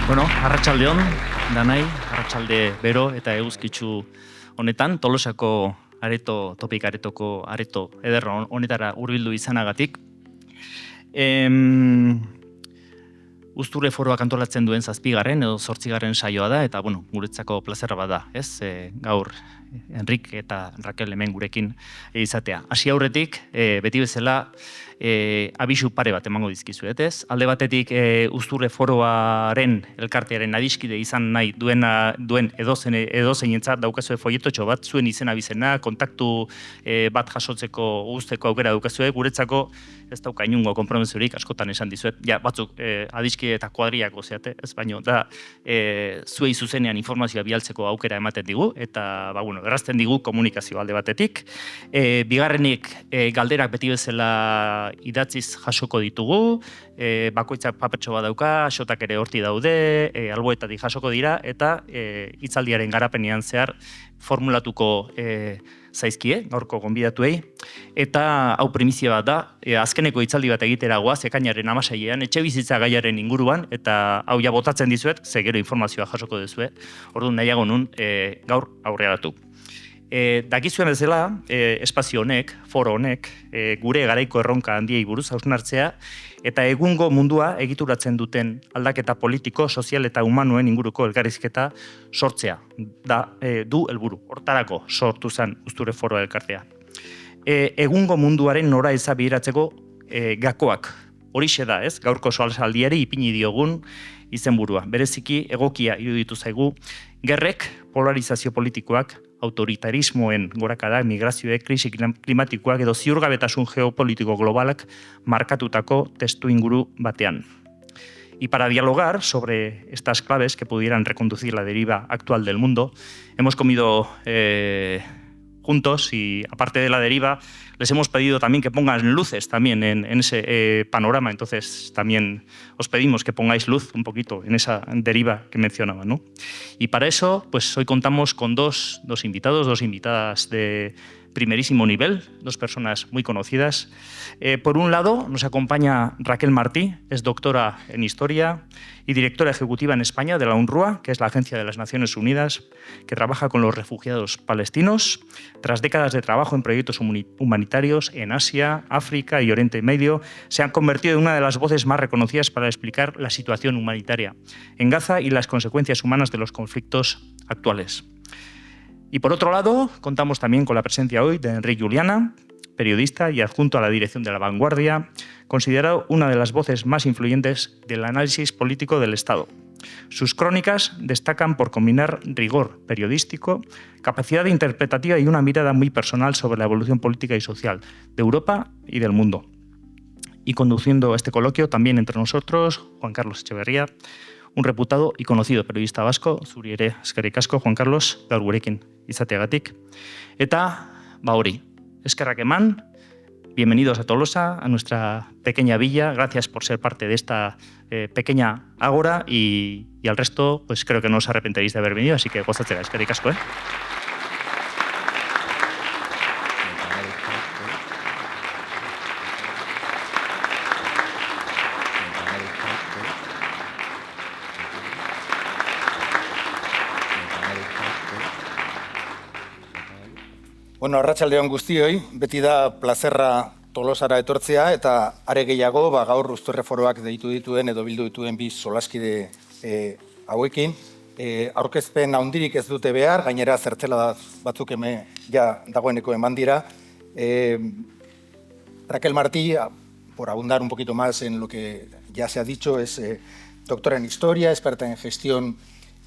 Bueno, arratsaldeon danai, arratsalde bero eta eguzkitsu honetan, Tolosako areto, topik aretoko areto eder honetara hurbildu izanagatik. Uzture foroak antolatzen duen 7. edo 8. saioa da, eta bueno, guretzako plazerra bada, ez? Gaur Enrik eta Rakel hemen gurekin izatea. Hasi aurretik, beti bezala, abisu pare bat emango dizkizuet, ez? Alde batetik Uzture foroaren elkartearen adiskide izan nahi duen edozeinentzat daukazue folletotxo bat, zuen izena bizena, kontaktu bat jasotzeko guzteko aukera daukazue, guretzako ez dauka inungo konpromesurik, askotan esan dizuet, ja, batzuk adiskide eta kuadriako zeate, ez baino, da zuei zuzenean informazioa bialtzeko aukera ematen digu, eta, bueno, errazten digu komunikazio alde batetik. Bigarrenik, galderak beti bezala idatziz jasoko ditugu, bakoitzak papertxo bat dauka, xotak ere horti daude, alboetatik jasoko dira, eta hitzaldiaren garapenean zehar formulatuko zaizkie, gaurko gonbidatuei, eta hau primizia bat da, azkeneko hitzaldi bat egitera goaz, ekainaren 16ean, etxebizitza gaiaren inguruan, eta hau ja botatzen dizuet, ze gero informazioa jasoko duzue, orduan nahiago nun gaur aurreratu. Dakizuen bezala, espazio honek, foro honek, gure garaiko erronka handiei buruz hausnartzea, eta egungo mundua egituratzen duten aldaketa politiko, sozial eta humanuen inguruko elkarrizketa sortzea. Du helburu, hortarako sortu zen Uzture foroa elkartea. Egungo munduaren nora ezabideratzeko gakoak. Horixe da, ez? Gaurko soalsaldiari ipini diogun izenburua. Bereziki egokia iruditu zaigu, gerrek, polarizazio politikoak, autoritarismoen gorakada, migrazioek, krisi klimatikoak edo ziurgabetasun geopolitiko globalak markatutako testu inguru batean. Y para dialogar sobre estas claves que pudieran reconducir la deriva actual del mundo, hemos comido juntos y aparte de la deriva, les hemos pedido también que pongan luces también en ese panorama, entonces también os pedimos que pongáis luz un poquito en esa deriva que mencionaba, ¿no? Y para eso, pues hoy contamos con dos invitados, dos invitadas de primerísimo nivel, dos personas muy conocidas. Por un lado, nos acompaña Raquel Martí, es doctora en Historia y directora ejecutiva en España de la UNRWA, que es la Agencia de las Naciones Unidas, que trabaja con los refugiados palestinos. Tras décadas de trabajo en proyectos humanitarios en Asia, África y Oriente Medio, se han convertido en una de las voces más reconocidas para explicar la situación humanitaria en Gaza y las consecuencias humanas de los conflictos actuales. Y por otro lado, contamos también con la presencia hoy de Enric Juliana, periodista y adjunto a la dirección de La Vanguardia, considerado una de las voces más influyentes del análisis político del Estado. Sus crónicas destacan por combinar rigor periodístico, capacidad interpretativa y una mirada muy personal sobre la evolución política y social de Europa y del mundo. Y conduciendo este coloquio también entre nosotros, Juan Carlos Echeverría, un reputado y conocido periodista vasco, zuri ere eskerrik asko, Juan Carlos, gaur gurekin izateagatik. Eta, hori, eskerrak eman, bienvenidos a Tolosa, a nuestra pequeña villa, gracias por ser parte de esta pequeña ágora y al resto, pues creo que no os arrepentiréis de haber venido, así que gozatzera, eskerrik asko, Bueno, arratsaldeon guztioi, beti da plazerra Tolosara etortzea eta are gehiago gaur Uzture foroak deitu dituen edo bildu dituen bi solaskide hauekin. Aurkezpen handirik ez dute behar, gainera zertzela batzuk hemen ja dagoeneko eman dira. Raquel Martí, por abundar un poquito más en lo que ya se ha dicho, es doctora en Historia, experta en gestión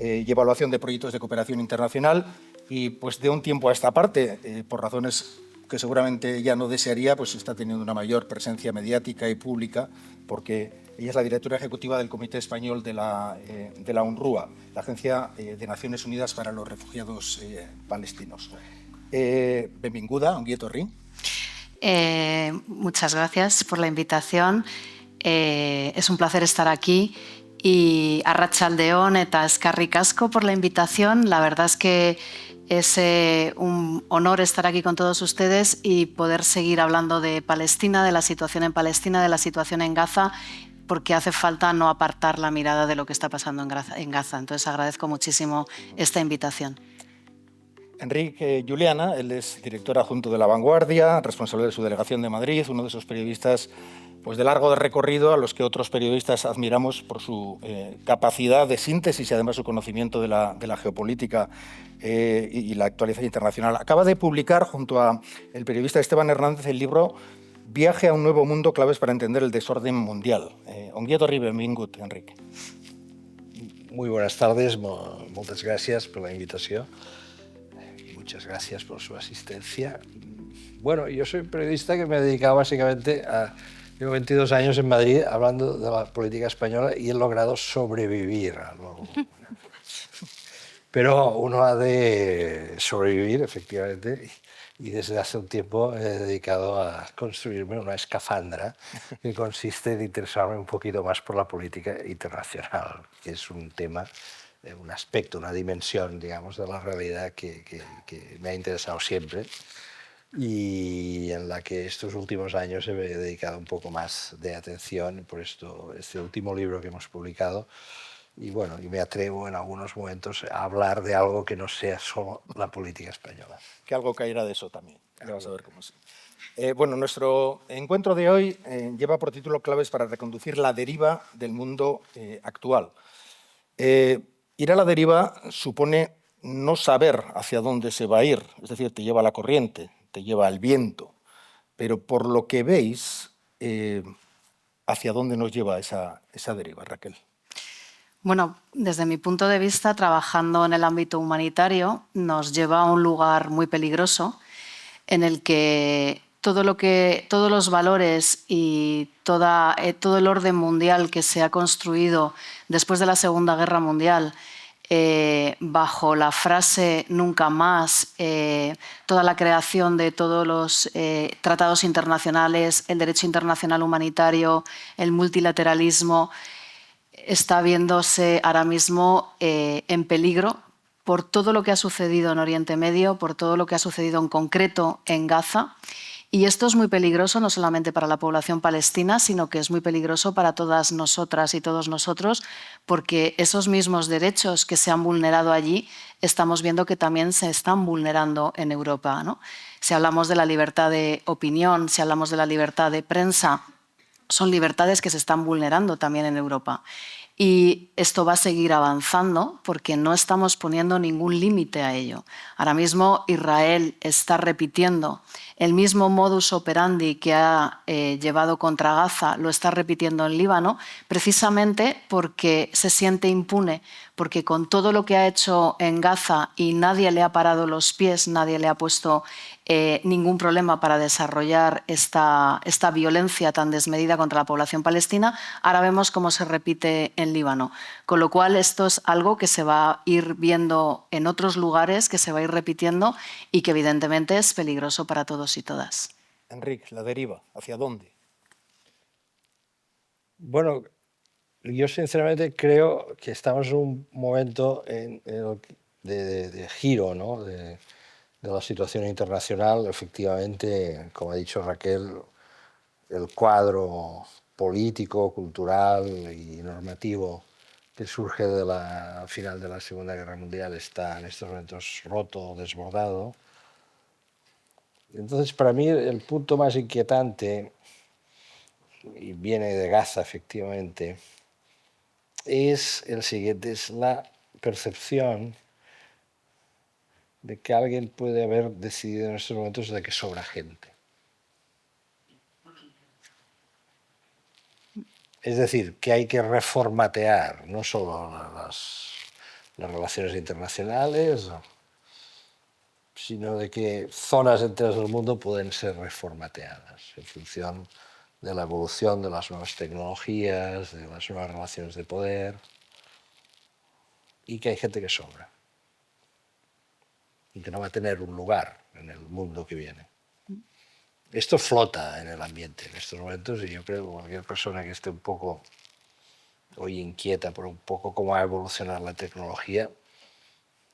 y evaluación de proyectos de cooperación internacional. Y pues de un tiempo a esta parte, por razones que seguramente ya no desearía, pues está teniendo una mayor presencia mediática y pública, porque ella es la directora ejecutiva del Comité Español de la UNRWA, la Agencia de Naciones Unidas para los Refugiados Palestinos. Benvinguda, ongi etorri. Muchas gracias por la invitación. Es un placer estar aquí. Y arratsaldeon eta eskerrik asko por la invitación. La verdad es que es un honor estar aquí con todos ustedes y poder seguir hablando de Palestina, de la situación en Palestina, de la situación en Gaza porque hace falta no apartar la mirada de lo que está pasando en Gaza. Entonces agradezco muchísimo esta invitación. Enrique Juliana, él es director adjunto de La Vanguardia, responsable de su delegación de Madrid, uno de esos periodistas pues, de largo recorrido a los que otros periodistas admiramos por su capacidad de síntesis y además su conocimiento de la geopolítica y la actualidad internacional. Acaba de publicar junto a el periodista Esteban Hernández el libro Viaje a un nuevo mundo, claves para entender el desorden mundial. Ongi etorri, benvingut, Enrique. Muy buenas tardes, muchas gracias por la invitación. Muchas gracias por su asistencia. Bueno, yo soy periodista que me he dedicado básicamente a... Llevo 22 años en Madrid hablando de la política española y he logrado sobrevivir a algo. Pero uno ha de sobrevivir, efectivamente, y desde hace un tiempo he dedicado a construirme una escafandra que consiste en interesarme un poquito más por la política internacional, que es un tema, un aspecto, una dimensión, digamos, de la realidad que me ha interesado siempre y en la que estos últimos años he dedicado un poco más de atención. Por esto, este último libro que hemos publicado, y bueno, y me atrevo en algunos momentos a hablar de algo que no sea solo la política española. Que algo caerá de eso también. Ya vas a ver cómo es. Bueno, nuestro encuentro de hoy lleva por título Claves para reconducir la deriva del mundo actual. Ir a la deriva supone no saber hacia dónde se va a ir, es decir, te lleva la corriente, te lleva el viento, pero por lo que veis, ¿hacia dónde nos lleva esa deriva, Raquel? Bueno, desde mi punto de vista, trabajando en el ámbito humanitario, nos lleva a un lugar muy peligroso en el que todos los valores y todo el orden mundial que se ha construido después de la Segunda Guerra Mundial, bajo la frase nunca más, toda la creación de todos los tratados internacionales, el derecho internacional humanitario, el multilateralismo, está viéndose ahora mismo en peligro por todo lo que ha sucedido en Oriente Medio, por todo lo que ha sucedido en concreto en Gaza. Y esto es muy peligroso no solamente para la población palestina, sino que es muy peligroso para todas nosotras y todos nosotros, porque esos mismos derechos que se han vulnerado allí, estamos viendo que también se están vulnerando en Europa, ¿no? Si hablamos de la libertad de opinión, si hablamos de la libertad de prensa, son libertades que se están vulnerando también en Europa. Y esto va a seguir avanzando porque no estamos poniendo ningún límite a ello. Ahora mismo Israel está repitiendo el mismo modus operandi que ha llevado contra Gaza, lo está repitiendo en Líbano, precisamente porque se siente impune, porque con todo lo que ha hecho en Gaza y nadie le ha parado los pies, nadie le ha puesto ningún problema para desarrollar esta violencia tan desmedida contra la población palestina, ahora vemos cómo se repite en Líbano. Con lo cual, esto es algo que se va a ir viendo en otros lugares, que se va a ir repitiendo y que evidentemente es peligroso para todos y todas. Enrique, la deriva, ¿hacia dónde? Bueno, yo sinceramente creo que estamos en un momento de giro, ¿no? de la situación internacional. Efectivamente, como ha dicho Raquel, el cuadro político, cultural y normativo que surge al final de la Segunda Guerra Mundial está en estos momentos roto, desbordado. Entonces, para mí, el punto más inquietante, y viene de Gaza, efectivamente, es el siguiente, es la percepción de que alguien puede haber decidido en estos momentos de que sobra gente. Es decir, que hay que reformatear no solo las relaciones internacionales, sino de que zonas enteras del mundo pueden ser reformateadas en función de la evolución de las nuevas tecnologías, de las nuevas relaciones de poder, y que hay gente que sobra y que no va a tener un lugar en el mundo que viene. Esto flota en el ambiente en estos momentos y yo creo que cualquier persona que esté un poco hoy inquieta por un poco cómo va a evolucionar la tecnología,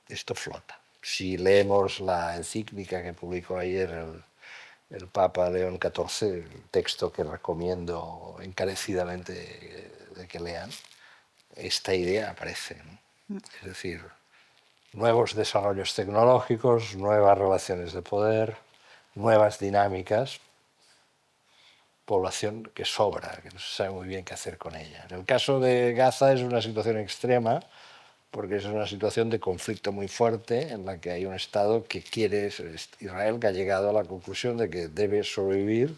esto flota. Si leemos la encíclica que publicó ayer el Papa León XIV, el texto que recomiendo encarecidamente de que lean, esta idea aparece, ¿no? Es decir, nuevos desarrollos tecnológicos, nuevas relaciones de poder, nuevas dinámicas, población que sobra, que no se sabe muy bien qué hacer con ella. En el caso de Gaza es una situación extrema, porque es una situación de conflicto muy fuerte en la que hay un Estado que quiere, Israel, que ha llegado a la conclusión de que debe sobrevivir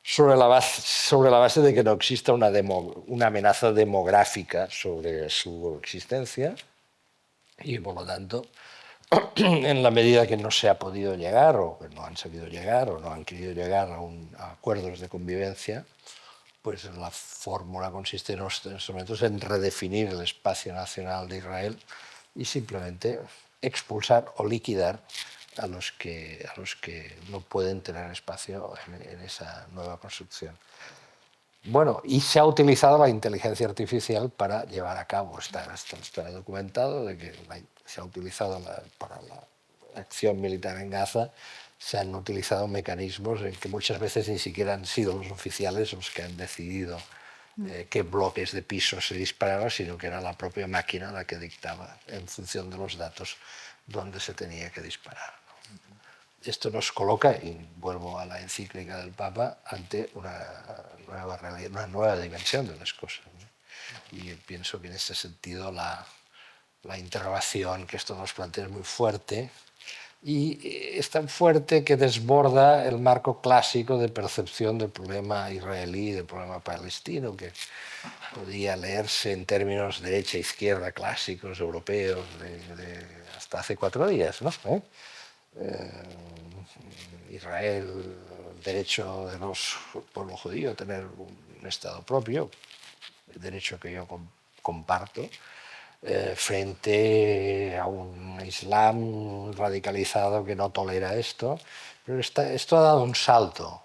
sobre la base de que no exista una amenaza demográfica sobre su existencia y, por lo tanto, en la medida que no se ha podido llegar o que no han sabido llegar o no han querido llegar a acuerdos de convivencia, pues la fórmula consiste en estos momentos en redefinir el espacio nacional de Israel y simplemente expulsar o liquidar a los que no pueden tener espacio en esa nueva construcción. Bueno, y se ha utilizado la inteligencia artificial para llevar a cabo, está documentado de que se ha utilizado para la acción militar en Gaza, se han utilizado mecanismos en que muchas veces ni siquiera han sido los oficiales los que han decidido qué bloques de pisos se disparaban, sino que era la propia máquina la que dictaba en función de los datos dónde se tenía que disparar. Esto nos coloca, y vuelvo a la encíclica del Papa, ante una nueva realidad, una nueva dimensión de las cosas, ¿no? Y pienso que en ese sentido la interrogación que esto nos plantea es muy fuerte, y es tan fuerte que desborda el marco clásico de percepción del problema israelí, del problema palestino, que podía leerse en términos derecha-izquierda clásicos europeos hasta hace 4 días, ¿no? Israel, el derecho de los pueblos judíos a tener un Estado propio, el derecho que yo comparto, frente a un Islam radicalizado que no tolera esto. Pero esto ha dado un salto.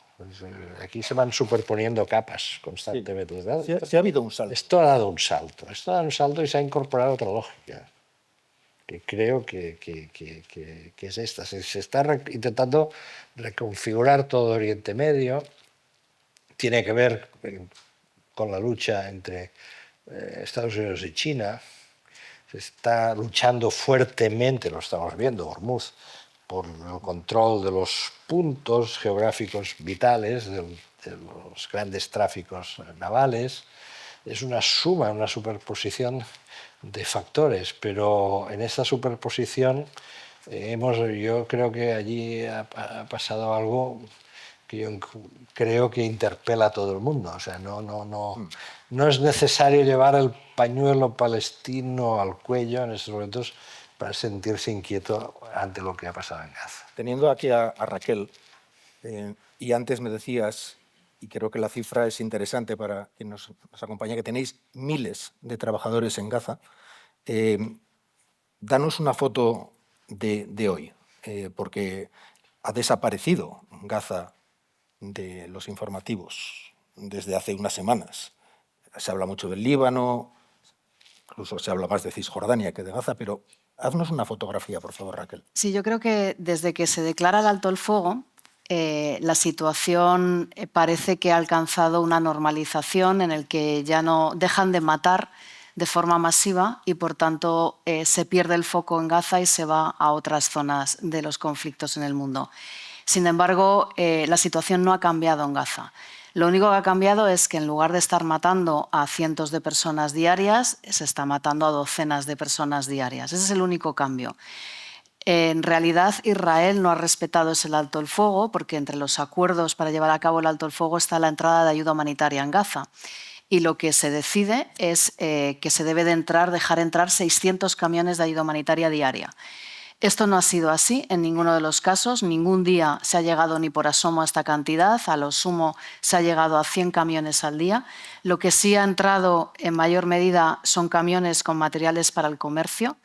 Aquí se van superponiendo capas constantemente. Sí, sí ha habido un salto. Esto ha dado un salto. Esto ha dado un salto y se ha incorporado otra lógica, que creo que es esta. Se está intentando reconfigurar todo Oriente Medio. Tiene que ver con la lucha entre Estados Unidos y China. Se está luchando fuertemente, lo estamos viendo, Hormuz, por el control de los puntos geográficos vitales, de los grandes tráficos navales. Es una suma, una superposición de factores, pero en esta superposición yo creo que allí ha pasado algo que yo creo que interpela a todo el mundo. O sea, no es necesario llevar el pañuelo palestino al cuello en estos momentos para sentirse inquieto ante lo que ha pasado en Gaza. Teniendo aquí a Raquel, y antes me decías, y creo que la cifra es interesante para quien nos acompaña, que tenéis miles de trabajadores en Gaza. Danos una foto de hoy, porque ha desaparecido Gaza de los informativos desde hace unas semanas. Se habla mucho del Líbano, incluso se habla más de Cisjordania que de Gaza, pero haznos una fotografía, por favor, Raquel. Sí, yo creo que desde que se declara el alto el fuego, la situación parece que ha alcanzado una normalización en el que ya no dejan de matar de forma masiva y, por tanto, se pierde el foco en Gaza y se va a otras zonas de los conflictos en el mundo. Sin embargo, la situación no ha cambiado en Gaza. Lo único que ha cambiado es que en lugar de estar matando a cientos de personas diarias, se está matando a docenas de personas diarias. Ese es el único cambio. En realidad, Israel no ha respetado ese alto el fuego porque entre los acuerdos para llevar a cabo el alto el fuego está la entrada de ayuda humanitaria en Gaza. Y lo que se decide es que se debe dejar entrar 600 camiones de ayuda humanitaria diaria. Esto no ha sido así en ninguno de los casos. Ningún día se ha llegado ni por asomo a esta cantidad. A lo sumo se ha llegado a 100 camiones al día. Lo que sí ha entrado en mayor medida son camiones con materiales para el comercio,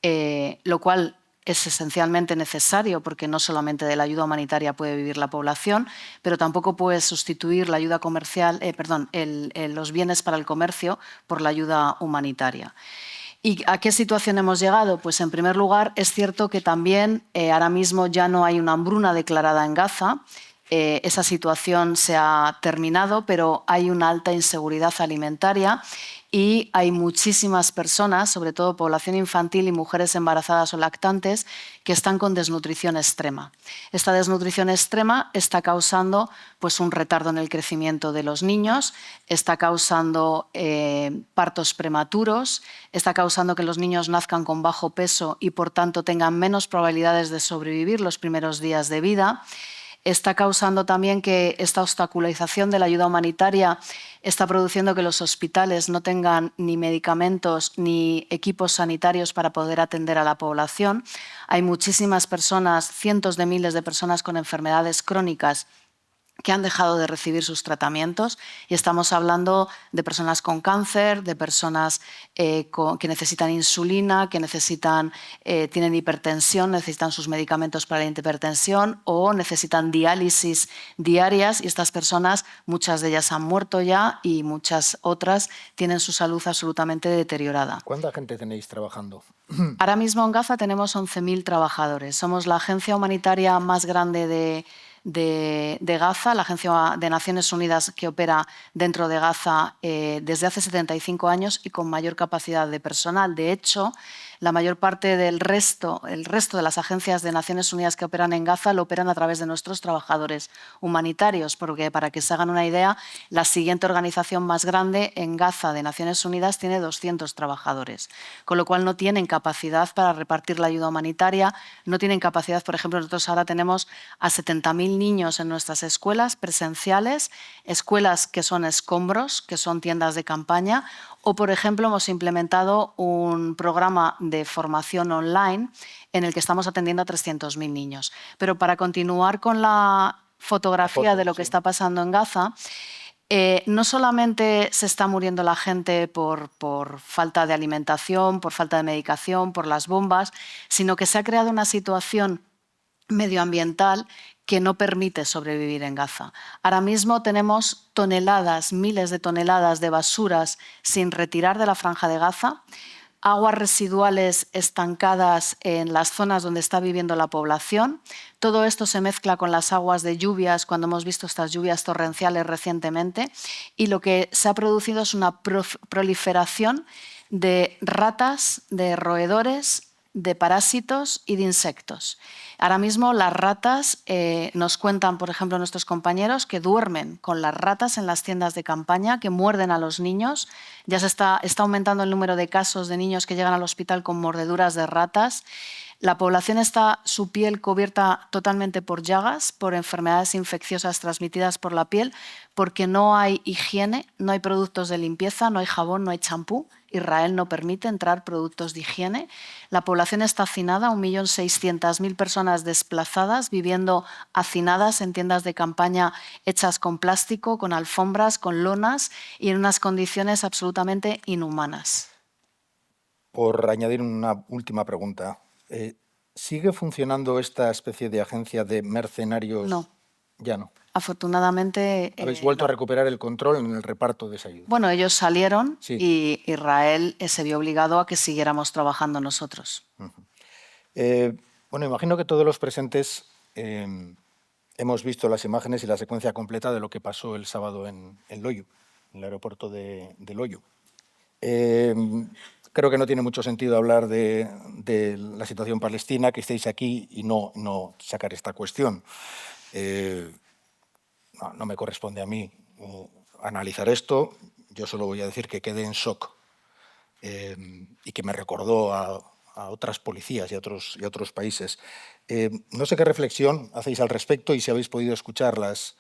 lo cual es esencialmente necesario porque no solamente de la ayuda humanitaria puede vivir la población, pero tampoco puede sustituir la ayuda comercial, los bienes para el comercio por la ayuda humanitaria. ¿Y a qué situación hemos llegado? Pues en primer lugar es cierto que también ahora mismo ya no hay una hambruna declarada en Gaza. esa situación se ha terminado, pero hay una alta inseguridad alimentaria y hay muchísimas personas, sobre todo población infantil y mujeres embarazadas o lactantes, que están con desnutrición extrema. Esta desnutrición extrema está causando pues, un retardo en el crecimiento de los niños, está causando partos prematuros, está causando que los niños nazcan con bajo peso y por tanto tengan menos probabilidades de sobrevivir los primeros días de vida. Está causando también que esta obstaculización de la ayuda humanitaria está produciendo que los hospitales no tengan ni medicamentos ni equipos sanitarios para poder atender a la población. Hay muchísimas personas, cientos de miles de personas con enfermedades crónicas que han dejado de recibir sus tratamientos y estamos hablando de personas con cáncer, de personas que necesitan insulina, que tienen hipertensión, necesitan sus medicamentos para la hipertensión o necesitan diálisis diarias y estas personas, muchas de ellas han muerto ya y muchas otras tienen su salud absolutamente deteriorada. ¿Cuánta gente tenéis trabajando? Ahora mismo en Gaza tenemos 11.000 trabajadores. Somos la agencia humanitaria más grande de Gaza, la Agencia de Naciones Unidas que opera dentro de Gaza desde hace 75 años y con mayor capacidad de personal. De hecho, la mayor parte del resto de las agencias de Naciones Unidas que operan en Gaza lo operan a través de nuestros trabajadores humanitarios, porque para que se hagan una idea, la siguiente organización más grande en Gaza de Naciones Unidas tiene 200 trabajadores, con lo cual no tienen capacidad para repartir la ayuda humanitaria, no tienen capacidad, por ejemplo, nosotros ahora tenemos a 70.000 niños en nuestras escuelas presenciales, escuelas que son escombros, que son tiendas de campaña, o, por ejemplo, hemos implementado un programa de formación online en el que estamos atendiendo a 300.000 niños. Pero para continuar con la fotografía de lo que está pasando en Gaza, no solamente se está muriendo la gente por falta de alimentación, por falta de medicación, por las bombas, sino que se ha creado una situación medioambiental que no permite sobrevivir en Gaza. Ahora mismo tenemos toneladas, miles de toneladas de basuras sin retirar de la Franja de Gaza, aguas residuales estancadas en las zonas donde está viviendo la población. Todo esto se mezcla con las aguas de lluvias, cuando hemos visto estas lluvias torrenciales recientemente, y lo que se ha producido es una proliferación de ratas, de roedores, de parásitos y de insectos. Ahora mismo las ratas, nos cuentan, por ejemplo, nuestros compañeros, que duermen con las ratas en las tiendas de campaña, que muerden a los niños. Ya está aumentando el número de casos de niños que llegan al hospital con mordeduras de ratas. La población está su piel cubierta totalmente por llagas, por enfermedades infecciosas transmitidas por la piel, porque no hay higiene, no hay productos de limpieza, no hay jabón, no hay champú. Israel no permite entrar productos de higiene. La población está hacinada, 1.600.000 personas desplazadas, viviendo hacinadas en tiendas de campaña hechas con plástico, con alfombras, con lonas y en unas condiciones absolutamente inhumanas. Por añadir una última pregunta, ¿sigue funcionando esta especie de agencia de mercenarios? No. Ya no. Afortunadamente. ¿Habéis vuelto no. a recuperar el control en el reparto de esa ayuda? Bueno, ellos salieron Sí. y Israel se vio obligado a que siguiéramos trabajando nosotros. Bueno, imagino que todos los presentes hemos visto las imágenes y la secuencia completa de lo que pasó el sábado en Loyo, en el aeropuerto de Loyo. Creo que no tiene mucho sentido hablar de la situación palestina, que estéis aquí y no sacar esta cuestión. No me corresponde a mí analizar esto. Yo solo voy a decir que quedé en shock y que me recordó a otras policías y a otros países. No sé qué reflexión hacéis al respecto y si habéis podido escuchar las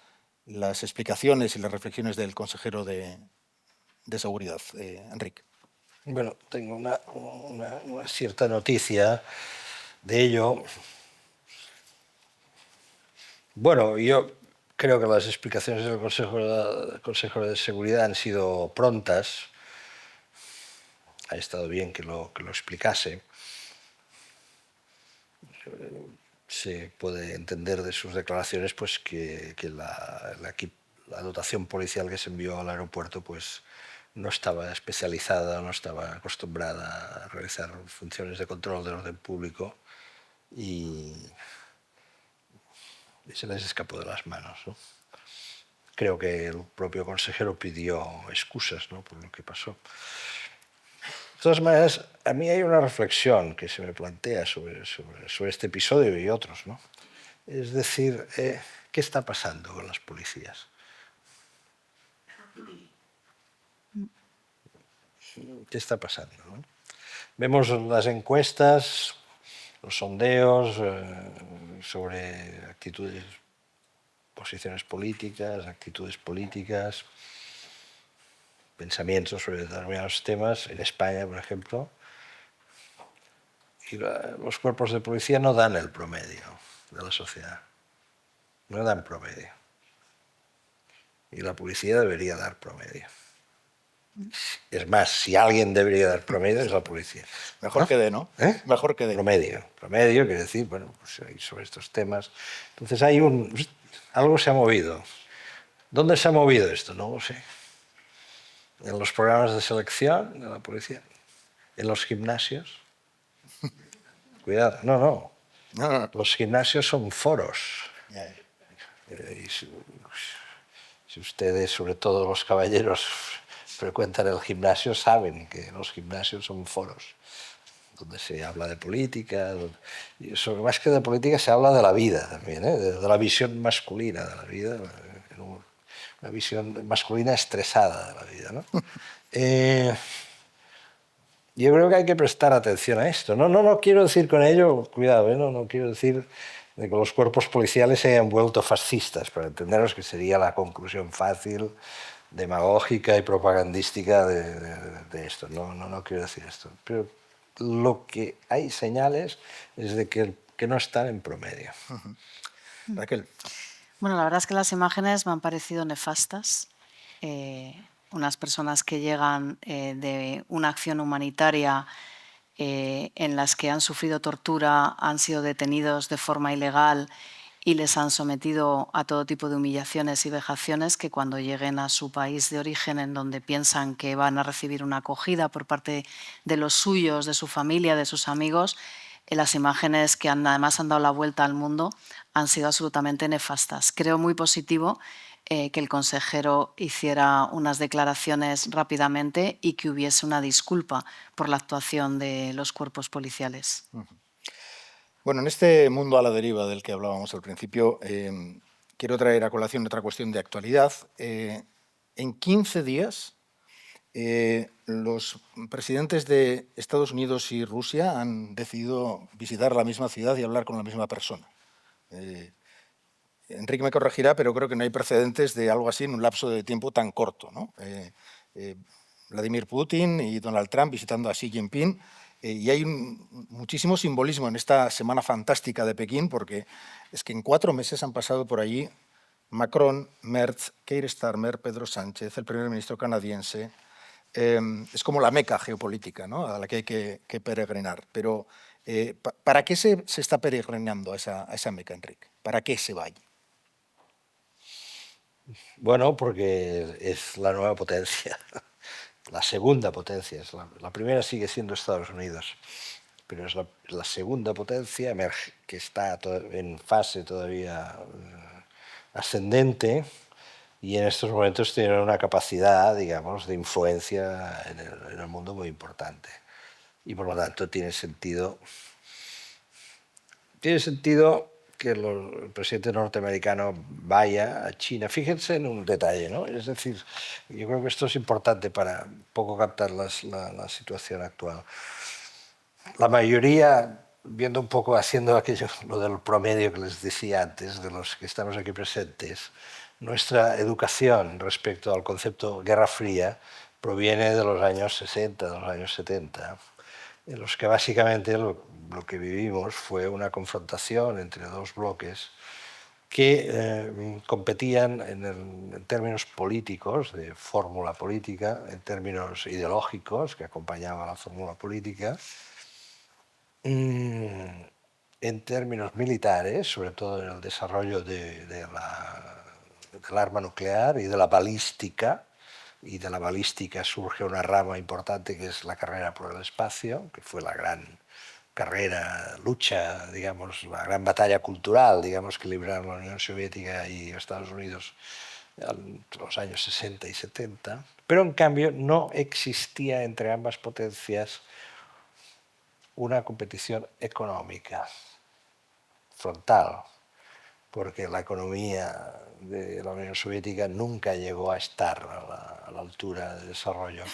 explicaciones y las reflexiones del consejero de Seguridad, Enrique. Bueno, tengo una cierta noticia de ello. Bueno, yo creo que las explicaciones del Consejo de Seguridad han sido prontas. Ha estado bien que lo explicase. Se puede entender de sus declaraciones pues, que la dotación policial que se envió al aeropuerto pues, no estaba especializada, no estaba acostumbrada a realizar funciones de control del orden público y y se les escapó de las manos, ¿no? Creo que el propio consejero pidió excusas, ¿no?, por lo que pasó. De todas maneras, a mí hay una reflexión que se me plantea sobre este episodio y otros, ¿no? Es decir, ¿qué está pasando con las policías? ¿Qué está pasando, no? Vemos las encuestas, los sondeos sobre actitudes, posiciones políticas, actitudes políticas, pensamientos sobre determinados temas, en España, por ejemplo, y los cuerpos de policía no dan el promedio de la sociedad, no dan promedio. Y la policía debería dar promedio. Es más, si alguien debería dar promedio es la policía. Mejor que dé, ¿no? ¿Eh? Mejor que dé. Promedio. Promedio quiere decir, bueno, pues sobre estos temas. Entonces algo se ha movido. ¿Dónde se ha movido esto? No lo sé. ¿En los programas de selección de la policía? ¿En los gimnasios? Cuidado, no. No. Los gimnasios son foros. Ya, ya. Y si ustedes, sobre todo los caballeros, frecuentan el gimnasio, saben que los gimnasios son foros donde se habla de política, y sobre más que de política se habla de la vida también, de la visión masculina de la vida, una visión masculina estresada de la vida, ¿no? Yo creo que hay que prestar atención a esto. No quiero decir con ello, cuidado, no quiero decir de que los cuerpos policiales se hayan vuelto fascistas, para entenderos que sería la conclusión fácil, demagógica y propagandística de esto. No quiero decir esto. Pero lo que hay señales es de que no están en promedio. Raquel. Bueno, la verdad es que las imágenes me han parecido nefastas. Unas personas que llegan de una acción humanitaria en las que han sufrido tortura, han sido detenidos de forma ilegal y les han sometido a todo tipo de humillaciones y vejaciones, que cuando lleguen a su país de origen, en donde piensan que van a recibir una acogida por parte de los suyos, de su familia, de sus amigos, las imágenes que además han dado la vuelta al mundo han sido absolutamente nefastas. Creo muy positivo que el consejero hiciera unas declaraciones rápidamente y que hubiese una disculpa por la actuación de los cuerpos policiales. Bueno, en este mundo a la deriva del que hablábamos al principio, quiero traer a colación otra cuestión de actualidad. En 15 días, los presidentes de Estados Unidos y Rusia han decidido visitar la misma ciudad y hablar con la misma persona. Enrique me corregirá, pero creo que no hay precedentes de algo así en un lapso de tiempo tan corto, ¿no? Vladimir Putin y Donald Trump visitando a Xi Jinping, y hay muchísimo simbolismo en esta semana fantástica de Pekín, porque es que en 4 meses han pasado por allí Macron, Merz, Keir Starmer, Pedro Sánchez, el primer ministro canadiense. Es como la meca geopolítica, ¿no?, a la que hay que peregrinar. Pero ¿para qué se está peregrinando a esa meca, Enrique? ¿Para qué se va allí? Bueno, porque es la nueva potencia, la segunda potencia. La primera sigue siendo Estados Unidos, pero es la segunda potencia que está en fase todavía ascendente, y en estos momentos tiene una capacidad, digamos, de influencia en el mundo muy importante. Y por lo tanto tiene sentido que el presidente norteamericano vaya a China. Fíjense en un detalle, ¿no? Es decir, yo creo que esto es importante para un poco captar la situación actual. La mayoría, viendo un poco, haciendo aquello, lo del promedio que les decía antes, de los que estamos aquí presentes, nuestra educación respecto al concepto Guerra Fría proviene de los años 60, de los años 70, en los que básicamente lo que vivimos fue una confrontación entre dos bloques que competían en términos políticos, de fórmula política, en términos ideológicos, que acompañaban la fórmula política, en términos militares, sobre todo en el desarrollo del arma nuclear y de la balística, y de la balística surge una rama importante que es la carrera por el espacio, que fue la gran carrera, lucha, digamos, la gran batalla cultural, digamos, que libraron la Unión Soviética y Estados Unidos entre los años 60 y 70, pero en cambio no existía entre ambas potencias una competición económica frontal, porque la economía de la Unión Soviética nunca llegó a estar a la altura de desarrollo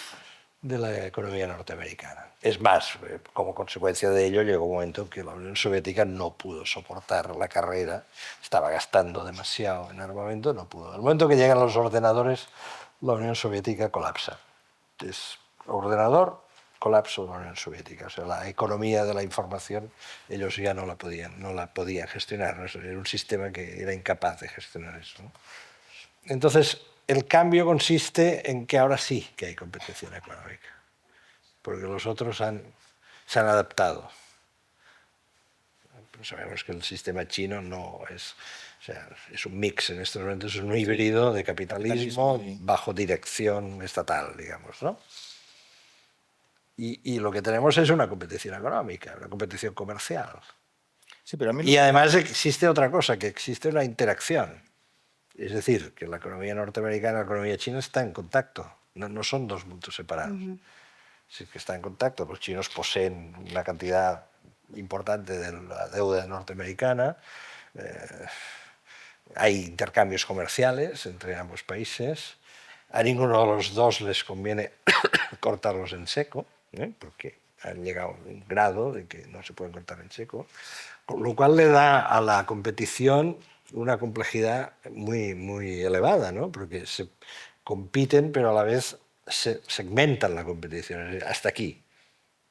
de la economía norteamericana. Es más, como consecuencia de ello llegó un momento en que la Unión Soviética no pudo soportar la carrera, estaba gastando demasiado en armamento, no pudo. En el momento que llegan los ordenadores, la Unión Soviética colapsa. Es ordenador, colapso de la Unión Soviética. O sea, la economía de la información ellos ya no la podían gestionar, ¿no? Era un sistema que era incapaz de gestionar eso, ¿no? Entonces, el cambio consiste en que ahora sí que hay competición económica, porque los otros se han adaptado. Pero sabemos que el sistema chino no es, o sea, es un mix en estos momentos, es un híbrido de capitalismo bajo dirección estatal, digamos, ¿no? Y lo que tenemos es una competición económica, una competición comercial. Sí, pero a mí Y además existe otra cosa, que existe una interacción. Es decir, que la economía norteamericana y la economía china están en contacto, no son dos mundos separados. Sí que están en contacto. Los chinos poseen una cantidad importante de la deuda norteamericana, hay intercambios comerciales entre ambos países, a ninguno de los dos les conviene cortarlos en seco, porque han llegado a un grado de que no se pueden cortar en seco, con lo cual le da a la competición una complejidad muy, muy elevada, ¿no? Porque se compiten, pero a la vez se segmentan la competición. Hasta aquí.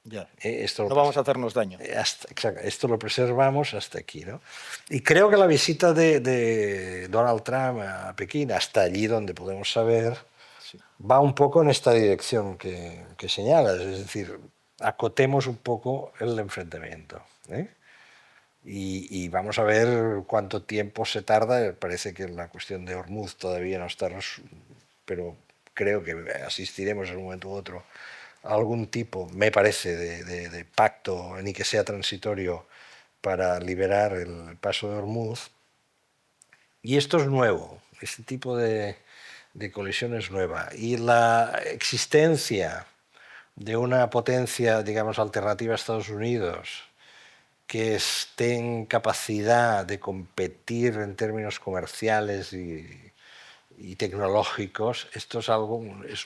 ya. Esto No vamos a hacernos daño. Exacto, esto lo preservamos hasta aquí, ¿no? Y creo que la visita de Donald Trump a Pekín, hasta allí donde podemos saber, Sí. va un poco en esta dirección que señalas, es decir, acotemos un poco el enfrentamiento, ¿eh? Y vamos a ver cuánto tiempo se tarda. Parece que la cuestión de Hormuz todavía no está, pero creo que asistiremos en un momento u otro a algún tipo, me parece, de pacto, ni que sea transitorio, para liberar el paso de Hormuz. Y esto es nuevo, este tipo de colisión es nueva. Y la existencia de una potencia, digamos, alternativa a Estados Unidos, que esté en capacidad de competir en términos comerciales y tecnológicos, esto es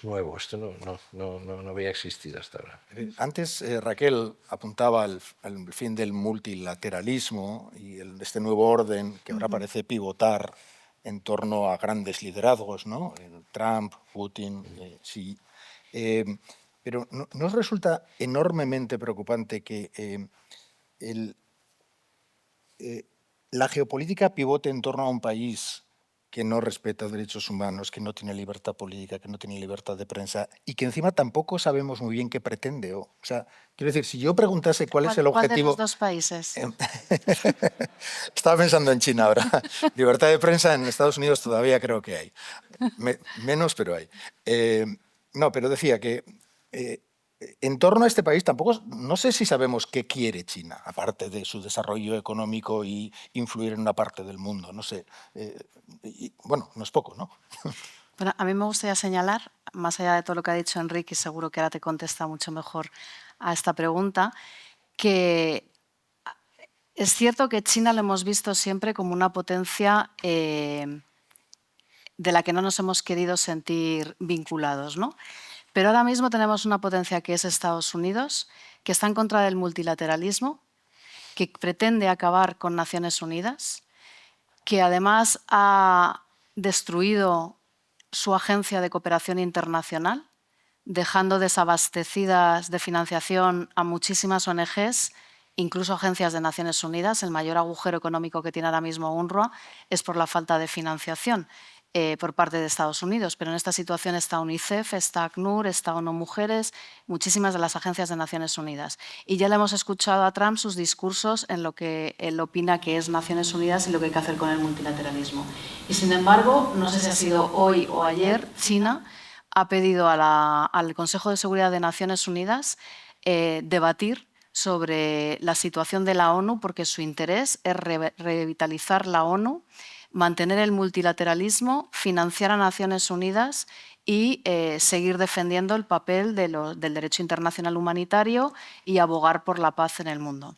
nuevo, esto no había existido hasta ahora. Antes Raquel apuntaba al fin del multilateralismo y este nuevo orden que ahora parece pivotar en torno a grandes liderazgos, ¿no? Trump, Putin, Xi. Pero ¿no os resulta enormemente preocupante que la geopolítica pivote en torno a un país que no respeta derechos humanos, que no tiene libertad política, que no tiene libertad de prensa y que encima tampoco sabemos muy bien qué pretende? O sea, quiero decir, si yo preguntase cuál es el objetivo... ¿Cuál de los dos países? Estaba pensando en China ahora. Libertad de prensa en Estados Unidos todavía creo que hay. Menos, pero hay. No, pero decía que en torno a este país tampoco, no sé si sabemos qué quiere China, aparte de su desarrollo económico y influir en una parte del mundo. No sé. Bueno, no es poco, ¿no? Bueno, a mí me gustaría señalar, más allá de todo lo que ha dicho Enrique, y seguro que ahora te contesta mucho mejor a esta pregunta, que es cierto que China lo hemos visto siempre como una potencia de la que no nos hemos querido sentir vinculados, ¿no? Pero ahora mismo tenemos una potencia que es Estados Unidos, que está en contra del multilateralismo, que pretende acabar con Naciones Unidas, que además ha destruido su agencia de cooperación internacional, dejando desabastecidas de financiación a muchísimas ONGs, incluso agencias de Naciones Unidas. El mayor agujero económico que tiene ahora mismo UNRWA es por la falta de financiación por parte de Estados Unidos. Pero en esta situación está UNICEF, está ACNUR, está ONU Mujeres, muchísimas de las agencias de Naciones Unidas. Y ya le hemos escuchado a Trump sus discursos en lo que él opina que es Naciones Unidas y lo que hay que hacer con el multilateralismo. Y sin embargo, no sé si ha sido hoy o ayer, China ha pedido al Consejo de Seguridad de Naciones Unidas debatir sobre la situación de la ONU, porque su interés es revitalizar la ONU, mantener el multilateralismo, financiar a Naciones Unidas y seguir defendiendo el papel del derecho internacional humanitario y abogar por la paz en el mundo.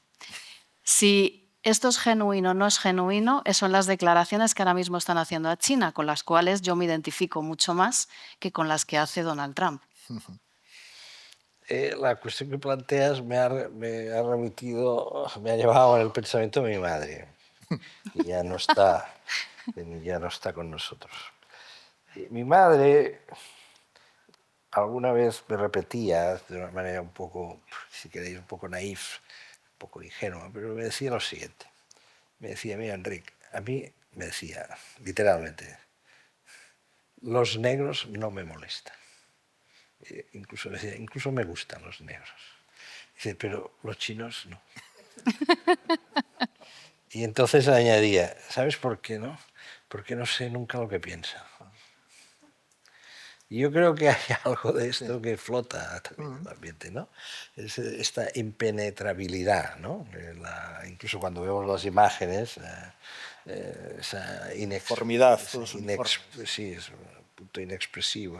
Si esto es genuino o no es genuino, son las declaraciones que ahora mismo están haciendo a China, con las cuales yo me identifico mucho más que con las que hace Donald Trump. La cuestión que planteas me ha llevado en el pensamiento de mi madre, que ya no está con nosotros. Mi madre alguna vez me repetía, de una manera un poco, si queréis, un poco naif, un poco ingenua, pero me decía lo siguiente. Me decía, mira, Enrique, a mí me decía, literalmente, los negros no me molestan. Incluso decía, incluso me gustan los negros. Dice, pero los chinos no. Y entonces añadía, ¿sabes por qué no? Porque no sé nunca lo que piensa. Y yo creo que hay algo de esto que flota también en el ambiente, ¿no? Es esta impenetrabilidad, ¿no? Incluso cuando vemos las imágenes, esa Uniformidad, sí, es un punto inexpresivo,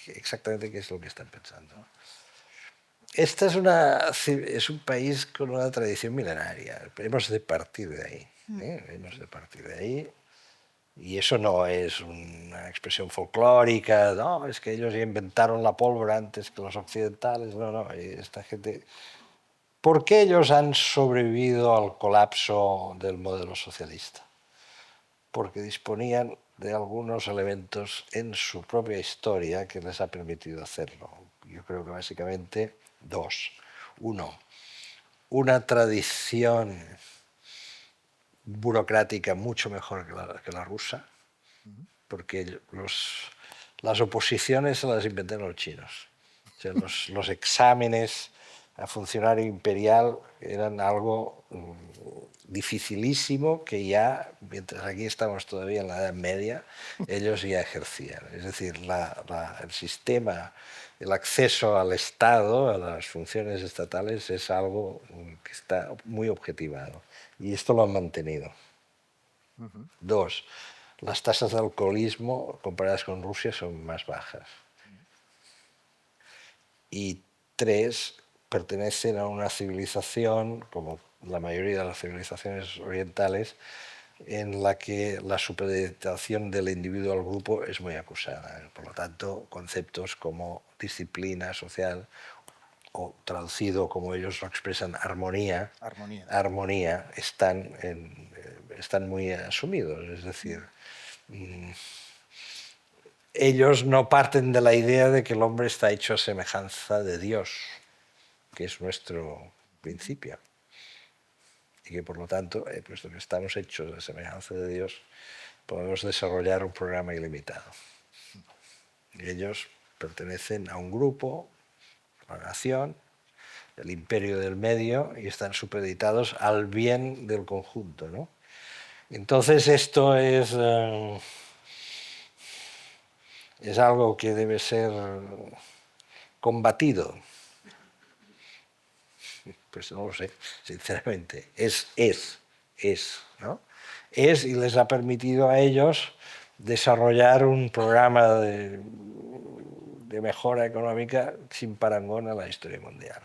exactamente qué es lo que están pensando. Este es un país con una tradición milenaria. Hemos de partir de ahí. Hemos de partir de ahí. Y eso no es una expresión folclórica, no, es que ellos inventaron la pólvora antes que los occidentales. No, no, esta gente... ¿Por qué ellos han sobrevivido al colapso del modelo socialista? Porque disponían de algunos elementos en su propia historia que les ha permitido hacerlo. Yo creo que básicamente dos. Uno, una tradición burocrática mucho mejor que la rusa, porque las oposiciones se las inventaron los chinos. O sea, los exámenes a funcionario imperial eran algo dificilísimo que ya, mientras aquí estamos todavía en la Edad Media, ellos ya ejercían. Es decir, el sistema, el acceso al Estado, a las funciones estatales, es algo que está muy objetivado. Y esto lo han mantenido. Dos, las tasas de alcoholismo comparadas con Rusia son más bajas. Y tres, pertenecen a una civilización, como la mayoría de las civilizaciones orientales, en la que la supeditación del individuo al grupo es muy acusada. Por lo tanto, conceptos como disciplina social, o traducido como ellos lo expresan, armonía, están muy asumidos. Es decir, ellos no parten de la idea de que el hombre está hecho a semejanza de Dios, que es nuestro principio. Y que por lo tanto, puesto que estamos hechos a semejanza de Dios, podemos desarrollar un programa ilimitado. Y ellos pertenecen a un grupo, a la nación, el imperio del medio, y están supeditados al bien del conjunto, ¿no? Entonces esto es algo que debe ser combatido. Pues no lo sé, sinceramente. Es, ¿no? Es, y les ha permitido a ellos desarrollar un programa de mejora económica sin parangón a la historia mundial.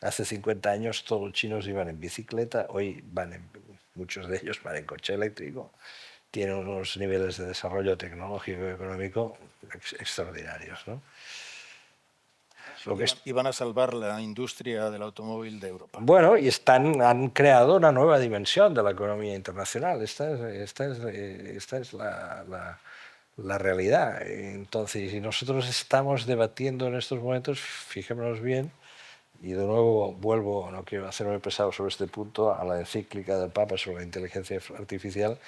Hace 50 años todos los chinos iban en bicicleta, hoy muchos de ellos van en coche eléctrico, tienen unos niveles de desarrollo tecnológico y económico extraordinarios, ¿no? Iban a salvar la industria del automóvil de Europa. Bueno, y han creado una nueva dimensión de la economía internacional. Esta es la realidad. Entonces, si nosotros estamos debatiendo en estos momentos, fijémonos bien, y de nuevo vuelvo, no quiero hacerme pesado sobre este punto, a la encíclica del Papa sobre la inteligencia artificial,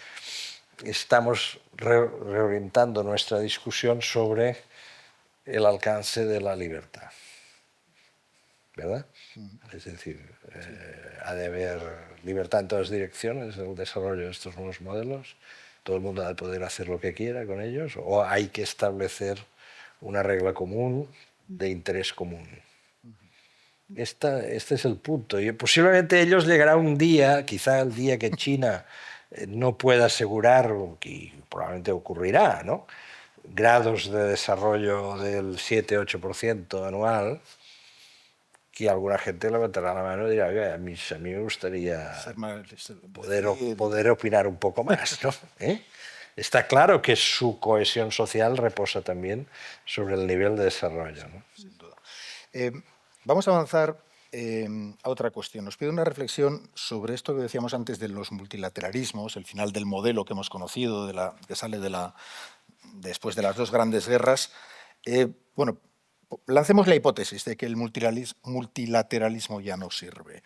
estamos reorientando nuestra discusión sobre el alcance de la libertad. ¿Verdad? Es decir, ha de haber libertad en todas direcciones en el desarrollo de estos nuevos modelos. Todo el mundo ha de poder hacer lo que quiera con ellos, o hay que establecer una regla común de interés común. Este es el punto. Y posiblemente ellos llegará un día, quizá el día que China no pueda asegurar, y probablemente ocurrirá, ¿no?, grados de desarrollo del 7-8% anual, que alguna gente levantará la mano y dirá: "Oiga, a mí me gustaría poder opinar un poco más", ¿no? Está claro que su cohesión social reposa también sobre el nivel de desarrollo, ¿no? Sin duda. Vamos a avanzar a otra cuestión. Os pido una reflexión sobre esto que decíamos antes de los multilateralismos, el final del modelo que hemos conocido, que sale después de las dos grandes guerras. Bueno, lancemos la hipótesis de que el multilateralismo ya no sirve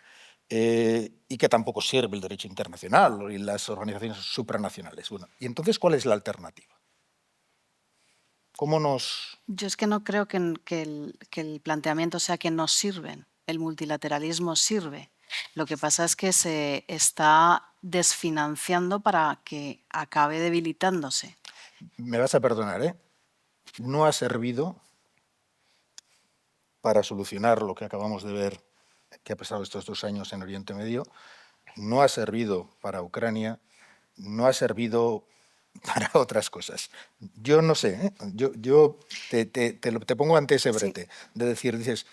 y que tampoco sirve el derecho internacional y las organizaciones supranacionales. Bueno, ¿y entonces cuál es la alternativa? ¿Cómo nos...? Yo es que no creo que el planteamiento sea que no sirven. El multilateralismo sirve. Lo que pasa es que se está desfinanciando para que acabe debilitándose. Me vas a perdonar, ¿eh? No ha servido para solucionar lo que acabamos de ver que ha pasado estos 2 años en Oriente Medio, no ha servido para Ucrania, no ha servido para otras cosas. Yo no sé, ¿eh? Yo te pongo ante ese brete, de decir, dices,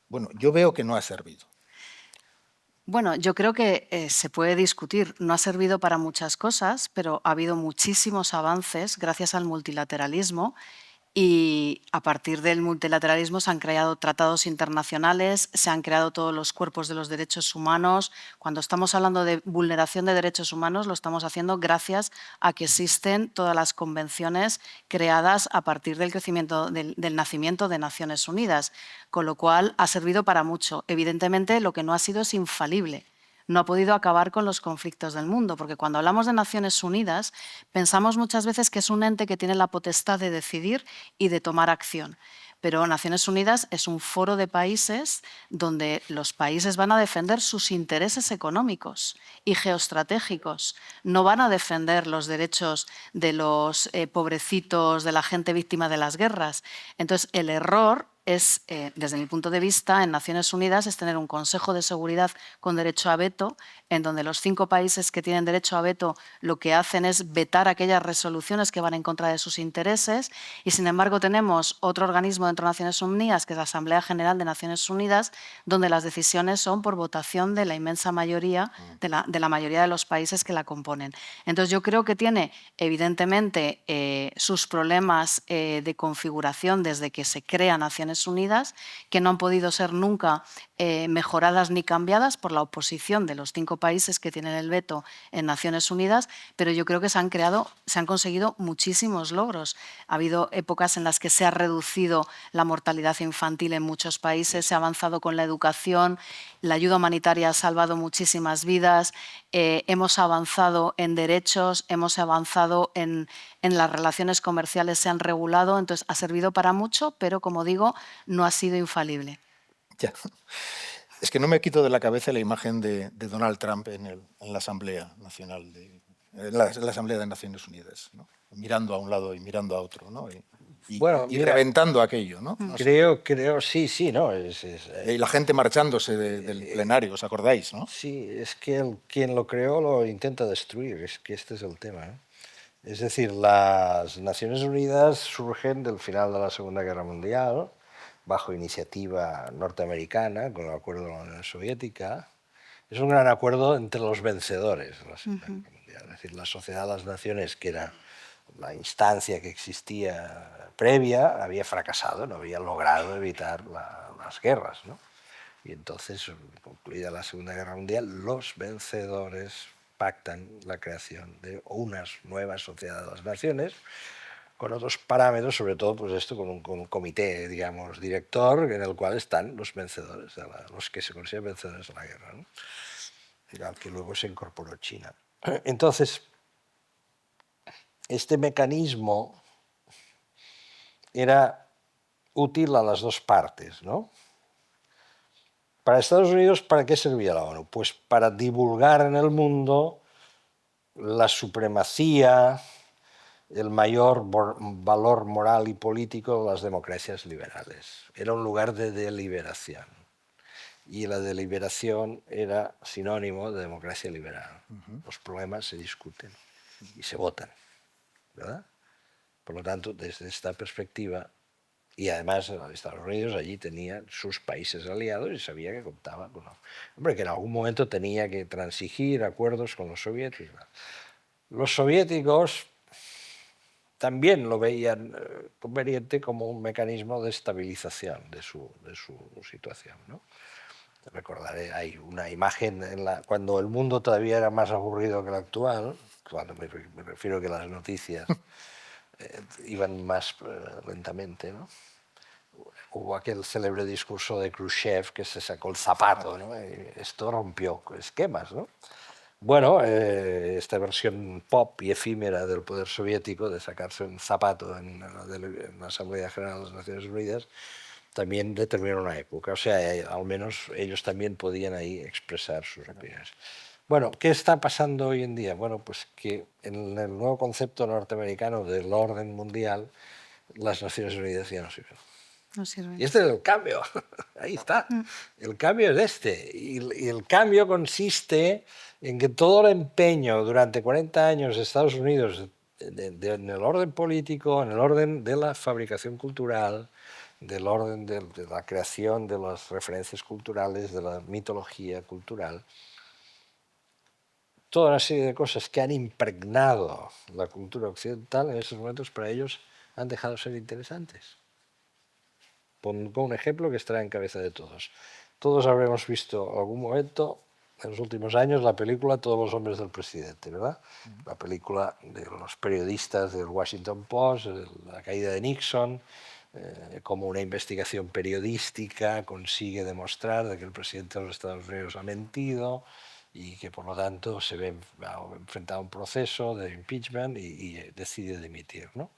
bueno, yo veo que no ha servido. Bueno, yo creo que se puede discutir. No ha servido para muchas cosas, pero ha habido muchísimos avances gracias al multilateralismo. Y a partir del multilateralismo se han creado tratados internacionales, se han creado todos los cuerpos de los derechos humanos. Cuando estamos hablando de vulneración de derechos humanos, lo estamos haciendo gracias a que existen todas las convenciones creadas a partir del crecimiento, del nacimiento de Naciones Unidas, con lo cual ha servido para mucho. Evidentemente, lo que no ha sido es infalible. No ha podido acabar con los conflictos del mundo, porque cuando hablamos de Naciones Unidas pensamos muchas veces que es un ente que tiene la potestad de decidir y de tomar acción. Pero Naciones Unidas es un foro de países donde los países van a defender sus intereses económicos y geoestratégicos. No van a defender los derechos de los pobrecitos, de la gente víctima de las guerras. Entonces, el error es, desde mi punto de vista, en Naciones Unidas, es tener un Consejo de Seguridad con derecho a veto, en donde los 5 países que tienen derecho a veto lo que hacen es vetar aquellas resoluciones que van en contra de sus intereses, y sin embargo tenemos otro organismo dentro de Naciones Unidas, que es la Asamblea General de Naciones Unidas, donde las decisiones son por votación de la inmensa mayoría, de la mayoría de los países que la componen. Entonces yo creo que tiene evidentemente sus problemas de configuración desde que se crea Naciones Unidas, que no han podido ser nunca mejoradas ni cambiadas por la oposición de los 5 países que tienen el veto en Naciones Unidas, pero yo creo que se han conseguido muchísimos logros. Ha habido épocas en las que se ha reducido la mortalidad infantil en muchos países, se ha avanzado con la educación, la ayuda humanitaria ha salvado muchísimas vidas, hemos avanzado en derechos, hemos avanzado en las relaciones comerciales, se han regulado, entonces ha servido para mucho, pero como digo, no ha sido infalible. Ya. Es que no me quito de la cabeza la imagen de Donald Trump en la Asamblea Nacional, la Asamblea de Naciones Unidas, ¿no? Mirando a un lado y mirando a otro, ¿no? Bueno, y mira, reventando aquello, ¿no? Creo, sí, ¿no? Y la gente marchándose del plenario, ¿os acordáis, no? Sí, es que quien lo creó lo intenta destruir, es que este es el tema, ¿eh? Es decir, las Naciones Unidas surgen del final de la Segunda Guerra Mundial, bajo iniciativa norteamericana, con el acuerdo de la Unión Soviética. Es un gran acuerdo entre los vencedores de la Segunda Guerra Mundial. Es decir, la Sociedad de las Naciones, que era la instancia que existía previa, había fracasado, no había logrado evitar las guerras, ¿no? Y entonces, concluida la Segunda Guerra Mundial, los vencedores pactan la creación de una nueva Sociedad de las Naciones, con otros parámetros, sobre todo pues esto, con un comité, digamos, director, en el cual están los vencedores, los que se consideran vencedores de la guerra, ¿no? Al que luego se incorporó China. Entonces, este mecanismo era útil a las dos partes, ¿no? Para Estados Unidos, ¿para qué servía la ONU? Pues para divulgar en el mundo la supremacía, el mayor valor moral y político de las democracias liberales. Era un lugar de deliberación. y la deliberación era sinónimo de democracia liberal. Los problemas se discuten y se votan, ¿verdad? Por lo tanto, desde esta perspectiva, y además Estados Unidos allí tenía sus países aliados y sabía que contaba con... Hombre, que en algún momento tenía que transigir acuerdos con los soviéticos. Los soviéticos también lo veían conveniente como un mecanismo de estabilización de su situación, ¿no? Recordaré, hay una imagen cuando el mundo todavía era más aburrido que el actual, cuando me refiero que las noticias iban más lentamente, ¿no? Hubo aquel célebre discurso de Khrushchev que se sacó el zapato, ¿no? Esto rompió esquemas, ¿no? Bueno, esta versión pop y efímera del poder soviético de sacarse un zapato en la Asamblea General de las Naciones Unidas también determinó una época. O sea, al menos ellos también podían ahí expresar sus opiniones. Bueno, ¿qué está pasando hoy en día? Bueno, pues que en el nuevo concepto norteamericano del orden mundial, las Naciones Unidas ya no sirven. No sirve. Y este es el cambio, ahí está. El cambio es este. Y el cambio consiste en que todo el empeño durante 40 años de Estados Unidos en el orden político, en el orden de la fabricación cultural, del orden de la creación de las referencias culturales, de la mitología cultural, toda una serie de cosas que han impregnado la cultura occidental en esos momentos para ellos han dejado de ser interesantes. Pongo un ejemplo que estará en cabeza de todos. Todos habremos visto algún momento en los últimos años la película Todos los hombres del presidente, ¿verdad? La película de los periodistas del Washington Post, la caída de Nixon, cómo una investigación periodística consigue demostrar de que el presidente de los Estados Unidos ha mentido y que por lo tanto se ve enfrentado a un proceso de impeachment y decide dimitir, ¿no?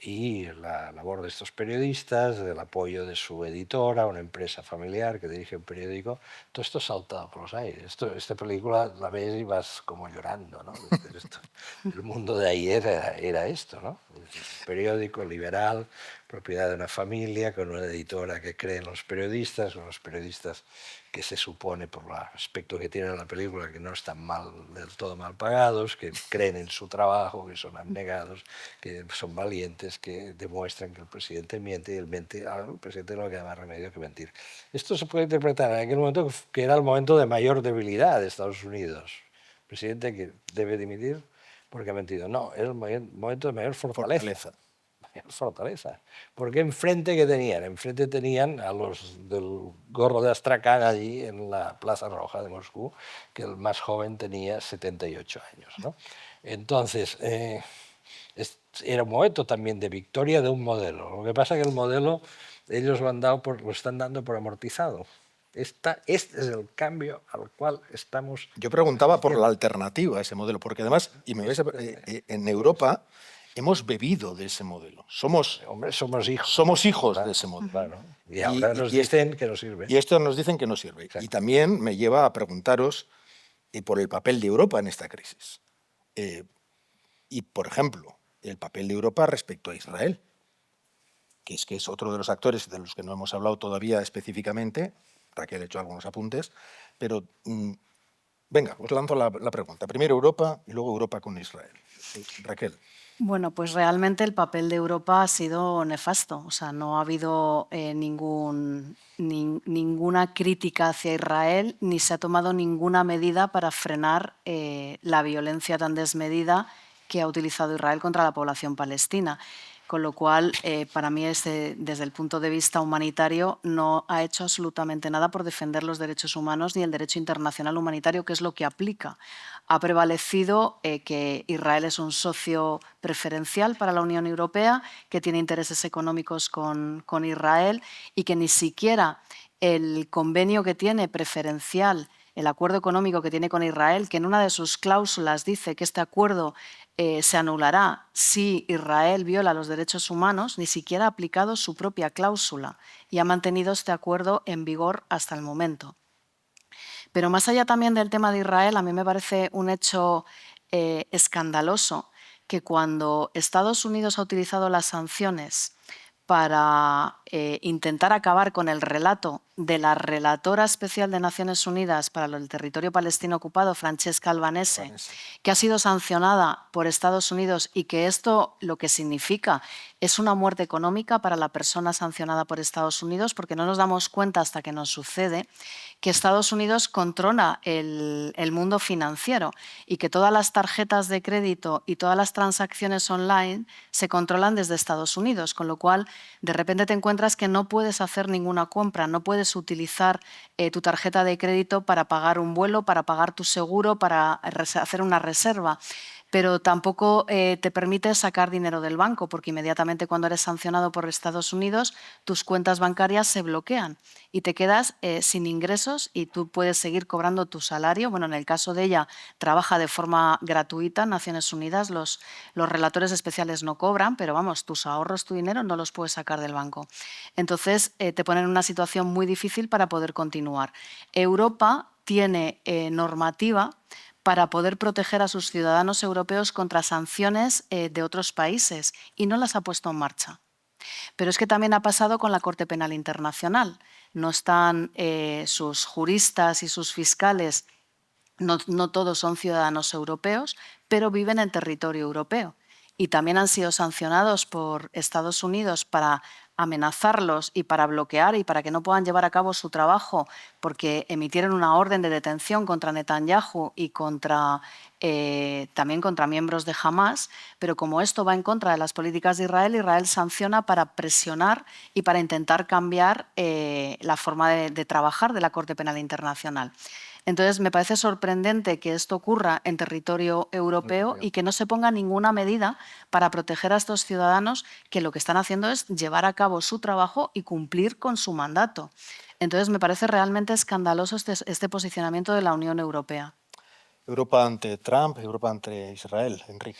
Y la labor de estos periodistas, del apoyo de su editora, una empresa familiar que dirige un periódico, todo esto saltado por los aires. Esta película la ves y vas como llorando, ¿no? El mundo de ayer era esto, ¿no? Un periódico liberal, propiedad de una familia, con una editora que cree en los periodistas, con los periodistas que se supone por el aspecto que tiene la película que no están del todo mal pagados, que creen en su trabajo, que son abnegados, que son valientes, que demuestran que el presidente miente y el presidente no le queda más remedio que mentir. Esto se puede interpretar en aquel momento que era el momento de mayor debilidad de Estados Unidos. El presidente que debe dimitir porque ha mentido. No, era el momento de mayor fortaleza. Fortaleza. Porque enfrente, ¿qué tenían? Enfrente tenían a los del gorro de Astracán allí en la Plaza Roja de Moscú, que el más joven tenía 78 años, ¿no? Entonces, era un momento también de victoria de un modelo. Lo que pasa es que el modelo ellos lo están dando por amortizado. Este es el cambio al cual estamos... Yo preguntaba por la alternativa a ese modelo, porque además, en Europa hemos bebido de ese modelo. Somos hijos. Somos hijos de ese modelo. Claro. Y ahora nos dicen que no sirve. Y esto nos dicen que no sirve. Exacto. Y también me lleva a preguntaros por el papel de Europa en esta crisis. Y, por ejemplo, el papel de Europa respecto a Israel, que es otro de los actores de los que no hemos hablado todavía específicamente. Raquel ha hecho algunos apuntes, pero venga, os lanzo la pregunta. Primero Europa y luego Europa con Israel. Raquel. Bueno, pues realmente el papel de Europa ha sido nefasto. O sea, no ha habido ninguna crítica hacia Israel, ni se ha tomado ninguna medida para frenar la violencia tan desmedida que ha utilizado Israel contra la población palestina. Con lo cual, para mí, desde el punto de vista humanitario, no ha hecho absolutamente nada por defender los derechos humanos ni el derecho internacional humanitario, que es lo que aplica. Ha prevalecido que Israel es un socio preferencial para la Unión Europea, que tiene intereses económicos con Israel y que ni siquiera el convenio que tiene preferencial, el acuerdo económico que tiene con Israel, que en una de sus cláusulas dice que este acuerdo se anulará si Israel viola los derechos humanos, ni siquiera ha aplicado su propia cláusula y ha mantenido este acuerdo en vigor hasta el momento. Pero más allá también del tema de Israel, a mí me parece un hecho escandaloso que cuando Estados Unidos ha utilizado las sanciones para intentar acabar con el relato de la relatora especial de Naciones Unidas para el territorio palestino ocupado, Francesca Albanese, que ha sido sancionada por Estados Unidos y que esto lo que significa es una muerte económica para la persona sancionada por Estados Unidos, porque no nos damos cuenta hasta que nos sucede que Estados Unidos controla el mundo financiero y que todas las tarjetas de crédito y todas las transacciones online se controlan desde Estados Unidos, con lo cual de repente te encuentras que no puedes hacer ninguna compra, no puedes utilizar tu tarjeta de crédito para pagar un vuelo, para pagar tu seguro, para hacer una reserva. Pero tampoco te permite sacar dinero del banco, porque inmediatamente cuando eres sancionado por Estados Unidos, tus cuentas bancarias se bloquean y te quedas sin ingresos y tú puedes seguir cobrando tu salario. Bueno, en el caso de ella, trabaja de forma gratuita en Naciones Unidas, los relatores especiales no cobran, pero vamos, tus ahorros, tu dinero no los puedes sacar del banco. Entonces, te ponen en una situación muy difícil para poder continuar. Europa tiene normativa para poder proteger a sus ciudadanos europeos contra sanciones de otros países y no las ha puesto en marcha. Pero es que también ha pasado con la Corte Penal Internacional. No están sus juristas y sus fiscales, no todos son ciudadanos europeos, pero viven en territorio europeo. Y también han sido sancionados por Estados Unidos para amenazarlos y para bloquear y para que no puedan llevar a cabo su trabajo porque emitieron una orden de detención contra Netanyahu y también contra miembros de Hamás, pero como esto va en contra de las políticas de Israel, Israel sanciona para presionar y para intentar cambiar la forma de trabajar de la Corte Penal Internacional. Entonces, me parece sorprendente que esto ocurra en territorio europeo y que no se ponga ninguna medida para proteger a estos ciudadanos que lo que están haciendo es llevar a cabo su trabajo y cumplir con su mandato. Entonces, me parece realmente escandaloso este posicionamiento de la Unión Europea. Europa ante Trump, Europa ante Israel, Enrique.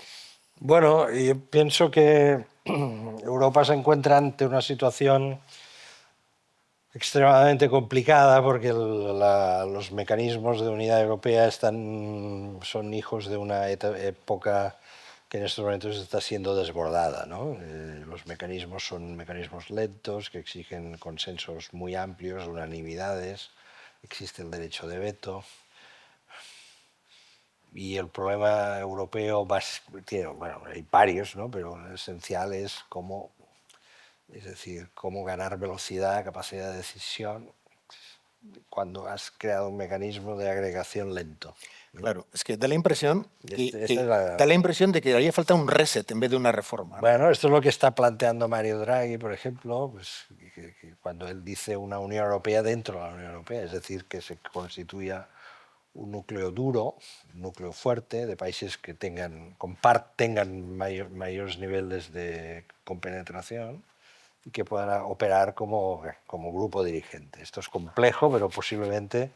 Bueno, yo pienso que Europa se encuentra ante una situación extremadamente complicada porque los mecanismos de unidad europea son hijos de una época que en estos momentos está siendo desbordada, ¿no? Los mecanismos son mecanismos lentos que exigen consensos muy amplios, unanimidades, existe el derecho de veto. Y el problema europeo bueno, hay varios, ¿no? Pero el esencial es cómo ganar velocidad, capacidad de decisión, cuando has creado un mecanismo de agregación lento. Claro, es que da la impresión da la impresión de que haría falta un reset en vez de una reforma, ¿no? Bueno, esto es lo que está planteando Mario Draghi, por ejemplo, pues, que cuando él dice una Unión Europea dentro de la Unión Europea, es decir, que se constituya un núcleo duro, un núcleo fuerte de países que tengan mayores niveles de compenetración y que puedan operar como grupo dirigente. Esto es complejo, pero posiblemente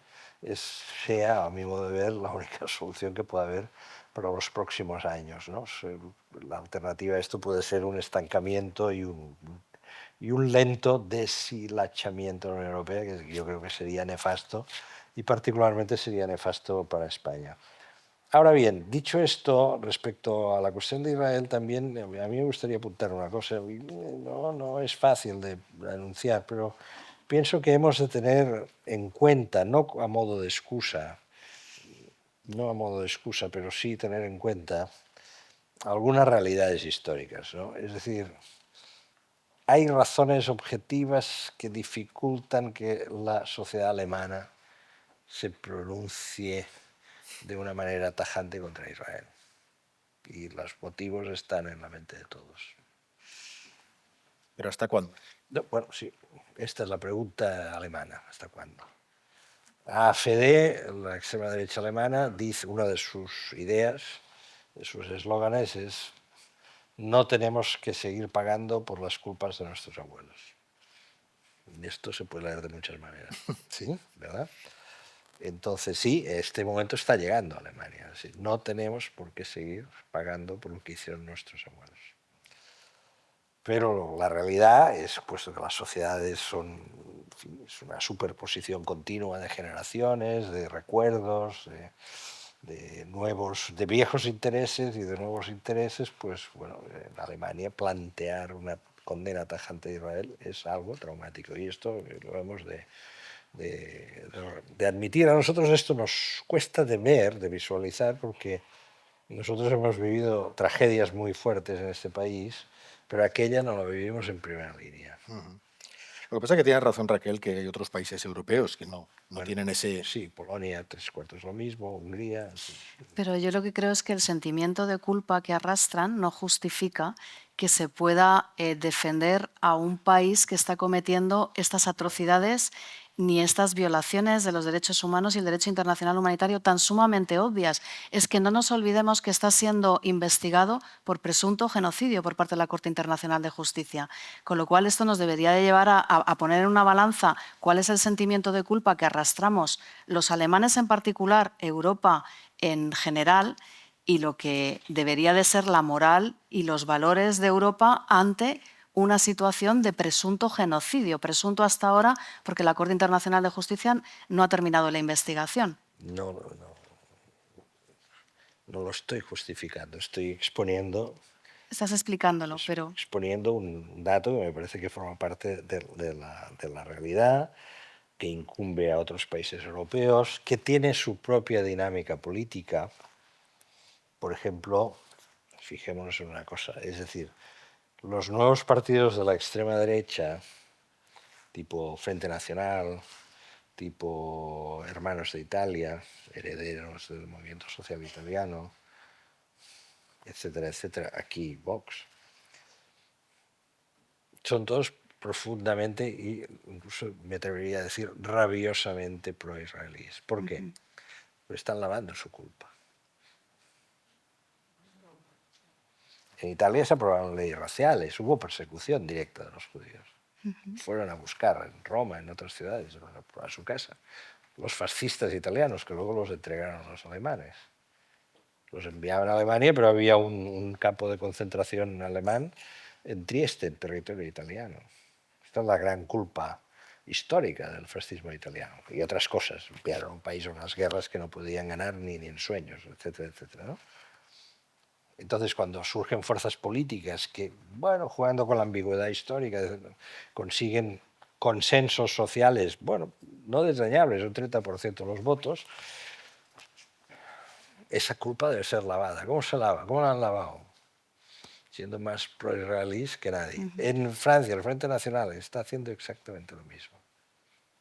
sea, a mi modo de ver, la única solución que pueda haber para los próximos años, ¿no? La alternativa a esto puede ser un estancamiento y un lento deshilachamiento de la Unión Europea, que yo creo que sería nefasto, y particularmente sería nefasto para España. Ahora bien, dicho esto, respecto a la cuestión de Israel, también a mí me gustaría apuntar una cosa. No es fácil de anunciar, pero pienso que hemos de tener en cuenta, no a modo de excusa, pero sí tener en cuenta algunas realidades históricas, ¿no? Es decir, hay razones objetivas que dificultan que la sociedad alemana se pronuncie de una manera tajante contra Israel. Y los motivos están en la mente de todos. ¿Pero hasta cuándo? No, bueno, sí, esta es la pregunta alemana, ¿hasta cuándo? AfD, la extrema derecha alemana, dice, una de sus ideas, de sus eslóganes es: no tenemos que seguir pagando por las culpas de nuestros abuelos. Y esto se puede leer de muchas maneras, ¿sí? ¿Verdad? Entonces sí, este momento está llegando a Alemania. Es decir, no tenemos por qué seguir pagando por lo que hicieron nuestros abuelos. Pero la realidad es, puesto que las sociedades es una superposición continua de generaciones, de recuerdos, de viejos intereses y de nuevos intereses, pues bueno, en Alemania plantear una condena tajante de Israel es algo traumático. Y esto lo hemos de admitir. A nosotros esto nos cuesta de ver, de visualizar, porque nosotros hemos vivido tragedias muy fuertes en este país, pero aquella no la vivimos en primera línea. Lo que pasa es que tiene razón Raquel, que hay otros países europeos que no tienen ese... Sí, Polonia, 3/4 lo mismo, Hungría... Sí. Pero yo lo que creo es que el sentimiento de culpa que arrastran no justifica que se pueda defender a un país que está cometiendo estas atrocidades ni estas violaciones de los derechos humanos y el derecho internacional humanitario tan sumamente obvias. Es que no nos olvidemos que está siendo investigado por presunto genocidio por parte de la Corte Internacional de Justicia. Con lo cual esto nos debería de llevar a poner en una balanza cuál es el sentimiento de culpa que arrastramos los alemanes en particular, Europa en general, y lo que debería de ser la moral y los valores de Europa ante una situación de presunto genocidio, presunto hasta ahora porque la Corte Internacional de Justicia no ha terminado la investigación. No lo estoy justificando, estoy exponiendo... Estás explicándolo, pero... Exponiendo un dato que me parece que forma parte de la realidad, que incumbe a otros países europeos, que tiene su propia dinámica política. Por ejemplo, fijémonos en una cosa, es decir, los nuevos partidos de la extrema derecha, tipo Frente Nacional, tipo Hermanos de Italia, herederos del movimiento social italiano, etcétera, etcétera, aquí Vox, son todos profundamente y incluso me atrevería a decir rabiosamente pro-israelíes. ¿Por qué? Porque están lavando su culpa. En Italia se aprobaron leyes raciales, hubo persecución directa de los judíos. Fueron a buscar en Roma, en otras ciudades, a su casa, los fascistas italianos, que luego los entregaron a los alemanes. Los enviaban a Alemania, pero había un campo de concentración alemán en Trieste, en territorio italiano. Esta es la gran culpa histórica del fascismo italiano. Y otras cosas. Enviaron a un país a unas guerras que no podían ganar ni en sueños, etcétera, etcétera, ¿no? Entonces, cuando surgen fuerzas políticas que, bueno, jugando con la ambigüedad histórica, consiguen consensos sociales, bueno, no desdeñables, un 30% de los votos, esa culpa debe ser lavada. ¿Cómo se lava? ¿Cómo la han lavado? Siendo más pro-israelíes que nadie. En Francia, el Frente Nacional está haciendo exactamente lo mismo.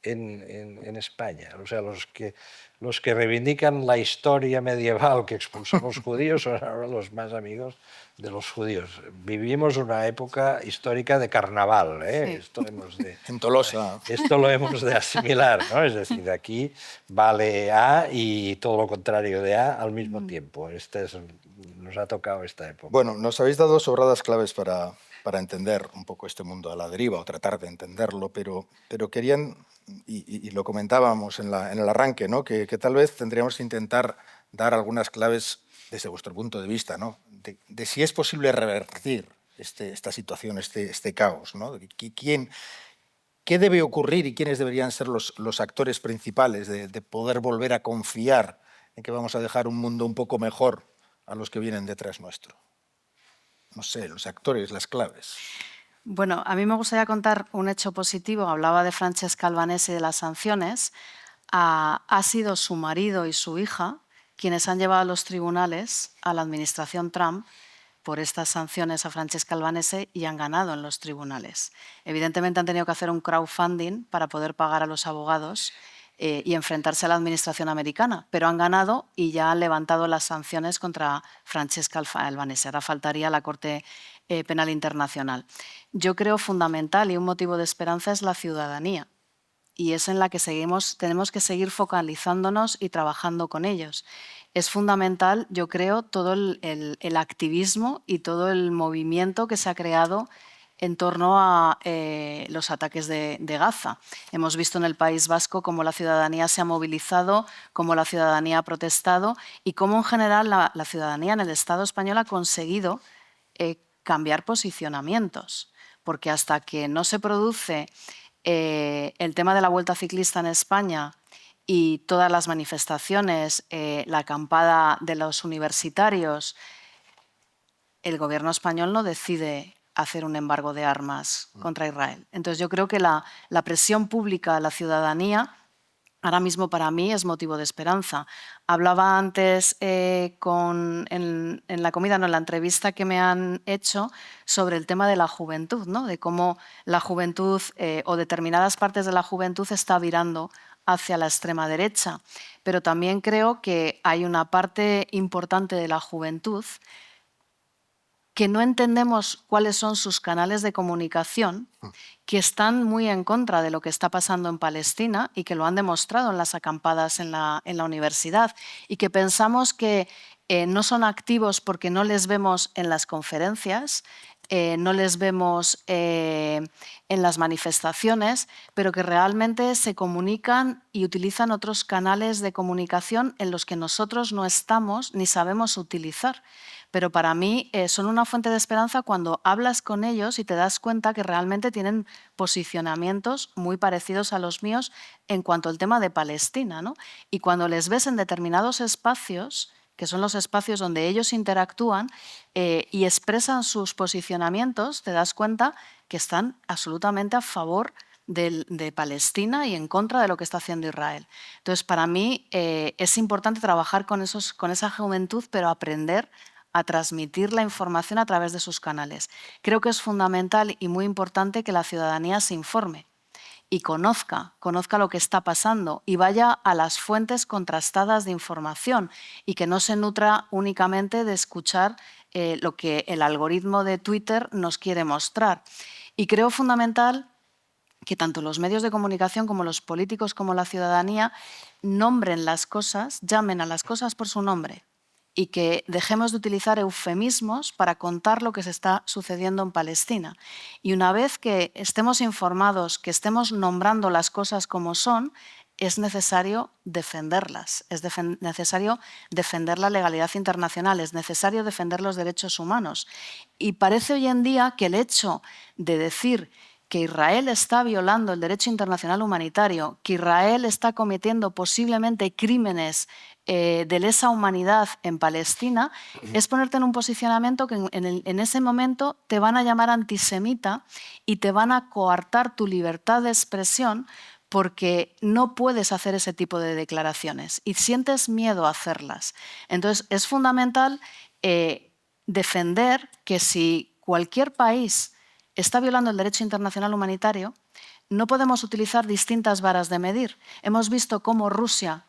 En España, o sea, los que reivindican la historia medieval que expulsó a los judíos son ahora los más amigos de los judíos. Vivimos una época histórica de carnaval, ¿eh? Sí. En Tolosa. Esto lo hemos de asimilar, ¿no? Es decir, aquí vale A y todo lo contrario de A al mismo tiempo. Nos ha tocado esta época. Bueno, nos habéis dado sobradas claves para entender un poco este mundo a la deriva o tratar de entenderlo, pero querían, y lo comentábamos en el arranque, ¿no? que tal vez tendríamos que intentar dar algunas claves desde vuestro punto de vista, ¿no? de si es posible revertir esta situación, este caos, ¿no? ¿Qué debe ocurrir y quiénes deberían ser los actores principales de poder volver a confiar en que vamos a dejar un mundo un poco mejor a los que vienen detrás nuestro? No sé, los actores, las claves. Bueno, a mí me gustaría contar un hecho positivo. Hablaba de Francesca Albanese y de las sanciones. Ha sido su marido y su hija quienes han llevado a los tribunales a la administración Trump por estas sanciones a Francesca Albanese y han ganado en los tribunales. Evidentemente han tenido que hacer un crowdfunding para poder pagar a los abogados y enfrentarse a la administración americana, pero han ganado y ya han levantado las sanciones contra Francesca Albanese. Ahora faltaría la Corte Penal Internacional. Yo creo fundamental y un motivo de esperanza es la ciudadanía, y es en la que tenemos que seguir focalizándonos y trabajando con ellos. Es fundamental, yo creo, todo el activismo y todo el movimiento que se ha creado en torno a los ataques de Gaza. Hemos visto en el País Vasco cómo la ciudadanía se ha movilizado, cómo la ciudadanía ha protestado y cómo en general la ciudadanía en el Estado español ha conseguido cambiar posicionamientos, porque hasta que no se produce el tema de la Vuelta Ciclista en España y todas las manifestaciones, la acampada de los universitarios, el gobierno español no decide hacer un embargo de armas contra Israel. Entonces yo creo que la presión pública a la ciudadanía ahora mismo para mí es motivo de esperanza. Hablaba antes en la comida, no, en la entrevista que me han hecho sobre el tema de la juventud, ¿no? De cómo la juventud o determinadas partes de la juventud está virando hacia la extrema derecha. Pero también creo que hay una parte importante de la juventud que no entendemos cuáles son sus canales de comunicación, que están muy en contra de lo que está pasando en Palestina y que lo han demostrado en las acampadas en la universidad, y que pensamos que no son activos porque no les vemos en las conferencias, no les vemos en las manifestaciones, pero que realmente se comunican y utilizan otros canales de comunicación en los que nosotros no estamos ni sabemos utilizar. Pero para mí son una fuente de esperanza cuando hablas con ellos y te das cuenta que realmente tienen posicionamientos muy parecidos a los míos en cuanto al tema de Palestina, ¿no? Y cuando les ves en determinados espacios, que son los espacios donde ellos interactúan y expresan sus posicionamientos, te das cuenta que están absolutamente a favor de Palestina y en contra de lo que está haciendo Israel. Entonces, para mí es importante trabajar con esa juventud, pero aprender a transmitir la información a través de sus canales. Creo que es fundamental y muy importante que la ciudadanía se informe y conozca lo que está pasando y vaya a las fuentes contrastadas de información y que no se nutra únicamente de escuchar lo que el algoritmo de Twitter nos quiere mostrar. Y creo fundamental que tanto los medios de comunicación como los políticos como la ciudadanía nombren las cosas, llamen a las cosas por su nombre, y que dejemos de utilizar eufemismos para contar lo que se está sucediendo en Palestina. Y una vez que estemos informados, que estemos nombrando las cosas como son, es necesario defenderlas, es necesario defender la legalidad internacional, es necesario defender los derechos humanos. Y parece hoy en día que el hecho de decir que Israel está violando el derecho internacional humanitario, que Israel está cometiendo posiblemente crímenes de lesa humanidad en Palestina, es ponerte en un posicionamiento que en ese momento te van a llamar antisemita y te van a coartar tu libertad de expresión porque no puedes hacer ese tipo de declaraciones y sientes miedo a hacerlas. Entonces, es fundamental defender que si cualquier país está violando el derecho internacional humanitario, no podemos utilizar distintas varas de medir. Hemos visto cómo Rusia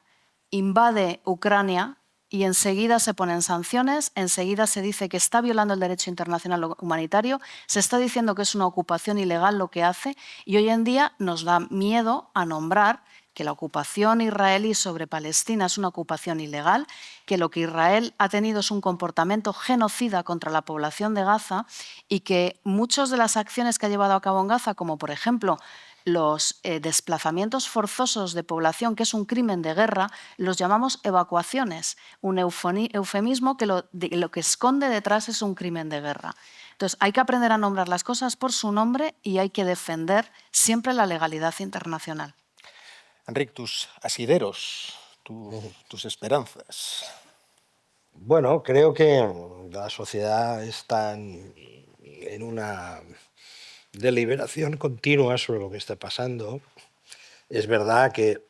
invade Ucrania y enseguida se ponen sanciones, enseguida se dice que está violando el derecho internacional humanitario, se está diciendo que es una ocupación ilegal lo que hace, y hoy en día nos da miedo a nombrar que la ocupación israelí sobre Palestina es una ocupación ilegal, que lo que Israel ha tenido es un comportamiento genocida contra la población de Gaza y que muchas de las acciones que ha llevado a cabo en Gaza, como por ejemplo los desplazamientos forzosos de población, que es un crimen de guerra, los llamamos evacuaciones, un eufemismo que lo que esconde detrás es un crimen de guerra. Entonces, hay que aprender a nombrar las cosas por su nombre y hay que defender siempre la legalidad internacional. Enric, tus asideros, tus esperanzas. Bueno, creo que la sociedad está en una deliberación continua sobre lo que está pasando. Es verdad que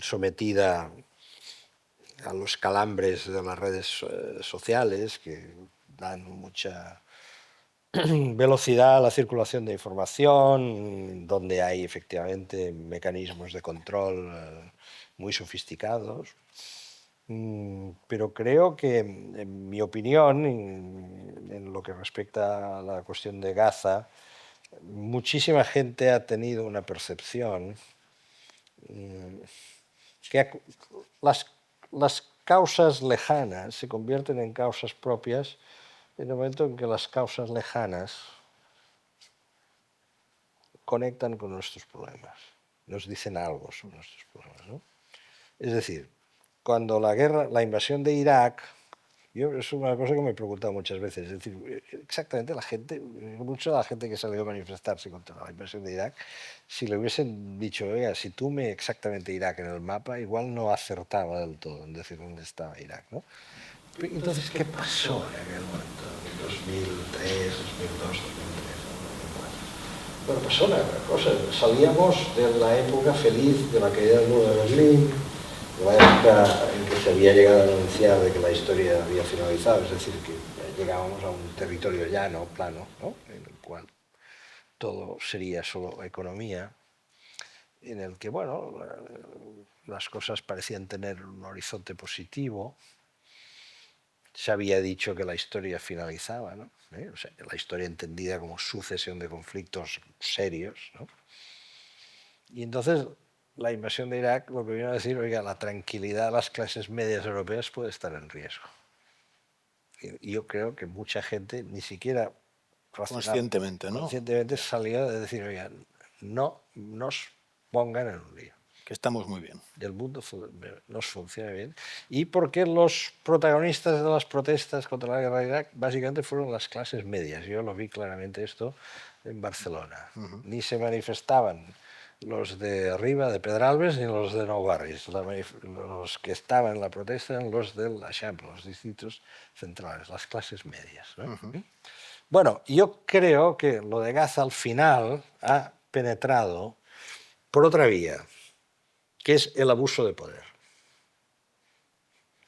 sometida a los calambres de las redes sociales, que dan mucha velocidad a la circulación de información, donde hay efectivamente mecanismos de control muy sofisticados. Pero creo que, en mi opinión, en lo que respecta a la cuestión de Gaza, muchísima gente ha tenido una percepción que las causas lejanas se convierten en causas propias en el momento en que las causas lejanas conectan con nuestros problemas, nos dicen algo sobre nuestros problemas, ¿no? Es decir, cuando la invasión de Irak, es una cosa que me he preguntado muchas veces, es decir, exactamente mucha de la gente que salió a manifestarse contra la invasión de Irak, si le hubiesen dicho, oiga, sitúe exactamente Irak en el mapa, igual no acertaba del todo en decir dónde estaba Irak, ¿no? Entonces, ¿qué pasó en aquel momento? En 2003, 2002, 2003, 2004. Bueno, pasó una cosa. Salíamos de la época feliz de la caída del muro de Berlín, de la época en que se había llegado a anunciar de que la historia había finalizado, es decir, que llegábamos a un territorio llano, plano, ¿no? En el cual todo sería solo economía, en el que, bueno, las cosas parecían tener un horizonte positivo. Se había dicho que la historia finalizaba, ¿no? O sea, la historia entendida como sucesión de conflictos serios, ¿no? Y entonces la invasión de Irak lo que vino a decir, oiga, la tranquilidad de las clases medias europeas puede estar en riesgo. Y yo creo que mucha gente ni siquiera Conscientemente, ¿no? conscientemente salió de decir, oiga, no nos pongan en un lío. Que estamos muy bien. El mundo nos funciona bien. Y porque los protagonistas de las protestas contra la guerra de Irak básicamente fueron las clases medias. Yo lo vi claramente esto en Barcelona. Ni se manifestaban los de arriba, de Pedralbes, ni los de Nou Barris. Los que estaban en la protesta eran los del Eixample, los distritos centrales, las clases medias, ¿no? Bueno, yo creo que lo de Gaza al final ha penetrado por otra vía, que es el abuso de poder.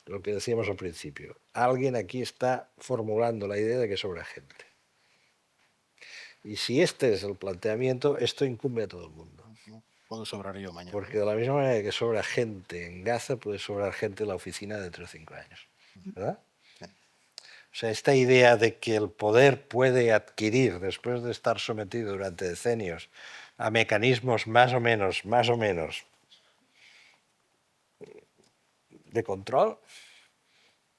Lo que decíamos al principio. Alguien aquí está formulando la idea de que sobra gente. Y si este es el planteamiento, esto incumbe a todo el mundo. Puedo sobrar yo mañana. Porque de la misma manera que sobra gente en Gaza, puede sobrar gente en la oficina dentro de 5 años. ¿Verdad? Sí. O sea, esta idea de que el poder puede adquirir, después de estar sometido durante decenios a mecanismos más o menos de control,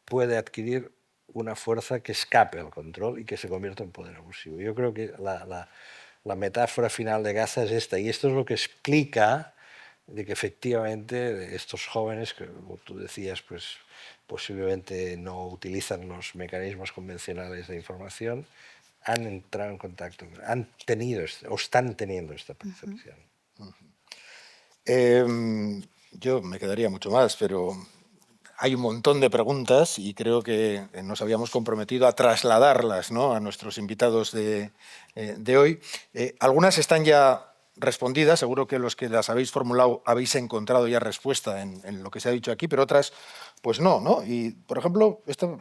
puede adquirir una fuerza que escape al control y que se convierta en poder abusivo. Yo creo que la metáfora final de Gaza es esta, y esto es lo que explica de que efectivamente estos jóvenes, que como tú decías, pues posiblemente no utilizan los mecanismos convencionales de información, han entrado en contacto, han tenido o están teniendo esta percepción. Yo me quedaría mucho más, pero hay un montón de preguntas y creo que nos habíamos comprometido a trasladarlas, ¿no?, a nuestros invitados de hoy. Algunas están ya respondidas, seguro que los que las habéis formulado habéis encontrado ya respuesta en lo que se ha dicho aquí, pero otras pues no, ¿no? Y, por ejemplo, esto,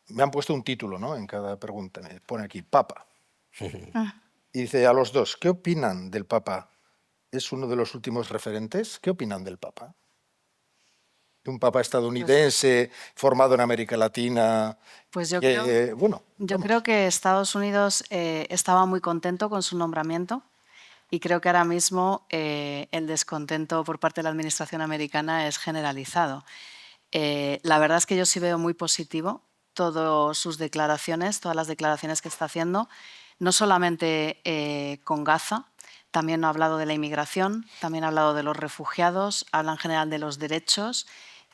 me han puesto un título, ¿no?, en cada pregunta. Me pone aquí, Papa. Y dice a los dos, ¿qué opinan del Papa? ¿Es uno de los últimos referentes? ¿Qué opinan del Papa? Un Papa estadounidense formado en América Latina. Pues yo que, creo que Estados Unidos estaba muy contento con su nombramiento y creo que ahora mismo el descontento por parte de la administración americana es generalizado. La verdad es que yo sí veo muy positivo todas sus declaraciones, todas las declaraciones que está haciendo, no solamente con Gaza, también ha hablado de la inmigración, también ha hablado de los refugiados, habla en general de los derechos.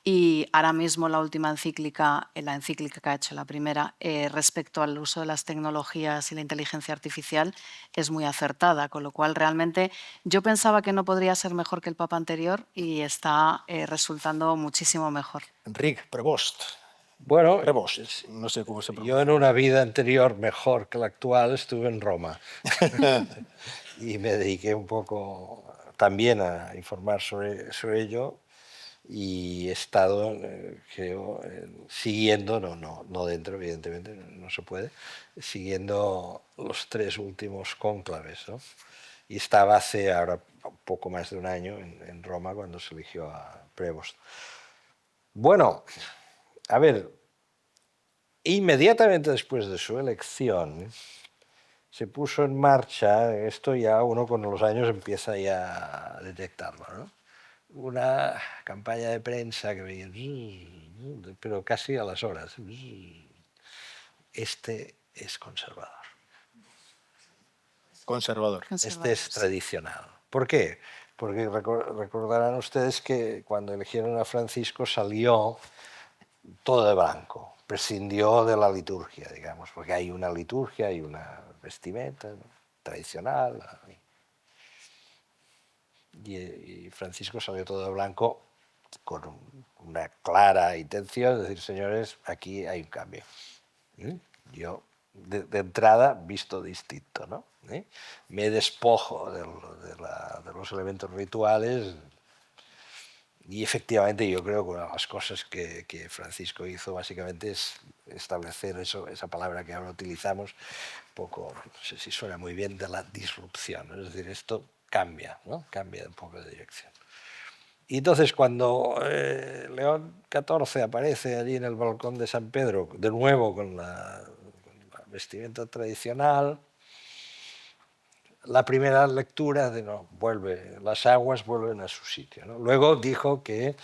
Y ahora mismo la última encíclica, la encíclica que ha hecho, la primera, respecto al uso de las tecnologías y la inteligencia artificial, es muy acertada, con lo cual realmente yo pensaba que no podría ser mejor que el Papa anterior y está resultando muchísimo mejor. Enric Prevost. Bueno, Prevost, no sé cómo se pronuncia. yo en una vida anterior mejor que la actual estuve en Roma y me dediqué un poco también a informar sobre ello. Y he estado, creo, siguiendo, no dentro, evidentemente, no se puede, siguiendo los 3 últimos cónclaves, ¿no? Y estaba hace ahora un poco más de un año en Roma cuando se eligió a Prevost. Bueno, a ver, inmediatamente después de su elección se puso en marcha, esto ya uno con los años empieza ya a detectarlo, ¿no?, una campaña de prensa que veía, pero casi a las horas. Este es conservador. Conservador. Este es tradicional. ¿Por qué? Porque recordarán ustedes que cuando eligieron a Francisco salió todo de blanco, prescindió de la liturgia, digamos, porque hay una liturgia, hay una vestimenta, ¿no?, tradicional. Y Francisco salió todo de blanco con una clara intención de decir, señores, aquí hay un cambio. Yo, de entrada, visto distinto, ¿no? Me despojo de los elementos rituales y efectivamente yo creo que una de las cosas que Francisco hizo básicamente es establecer esa palabra que ahora utilizamos, poco, no sé si suena muy bien, de la disrupción. Es decir, esto cambia, ¿no? Cambia un poco de dirección. Y entonces cuando León XIV aparece allí en el balcón de San Pedro, de nuevo con la vestimenta tradicional, la primera lectura de no, las aguas vuelven a su sitio, ¿no? Luego dijo que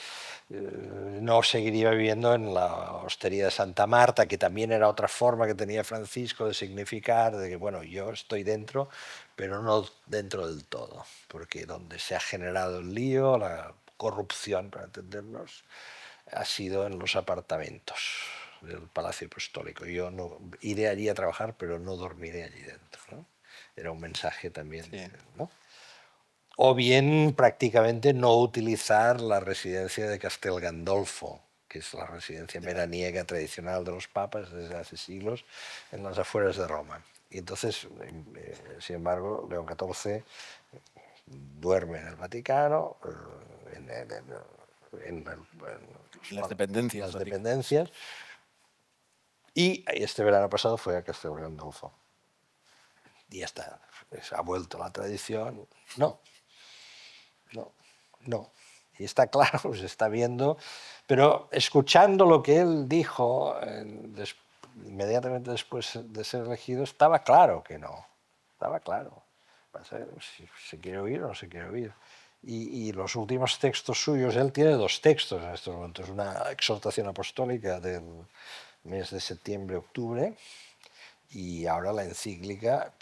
no seguiría viviendo en la hostería de Santa Marta, que también era otra forma que tenía Francisco de significar, de que, bueno, yo estoy dentro, pero no dentro del todo, porque donde se ha generado el lío, la corrupción, para entendernos, ha sido en los apartamentos del Palacio Apostólico. Yo no iré allí a trabajar, pero no dormiré allí dentro, ¿no? Era un mensaje también, sí, ¿no? O bien prácticamente no utilizar la residencia de Castel Gandolfo, que es la residencia veraniega tradicional de los papas desde hace siglos en las afueras de Roma. Y entonces, sin embargo, León XIV duerme en el Vaticano, en las dependencias. Y este verano pasado fue a Castel Gandolfo. Y ya está, ha vuelto la tradición. No. Y está claro, se está viendo, pero escuchando lo que él dijo inmediatamente después de ser elegido, estaba claro que no. Estaba claro. Si se quiere oír o no se quiere oír. Y los últimos textos suyos, él tiene 2 textos en estos momentos, una exhortación apostólica del mes de septiembre-octubre y ahora la encíclica.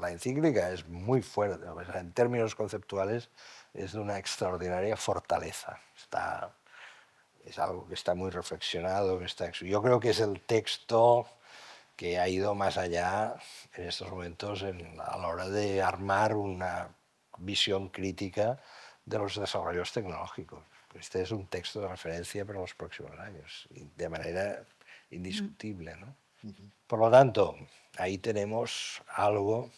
La encíclica es muy fuerte, o sea, en términos conceptuales es de una extraordinaria fortaleza. Es algo que está muy reflexionado. Yo creo que es el texto que ha ido más allá en estos momentos a la hora de armar una visión crítica de los desarrollos tecnológicos. Este es un texto de referencia para los próximos años, de manera indiscutible, ¿no? Por lo tanto, ahí tenemos algo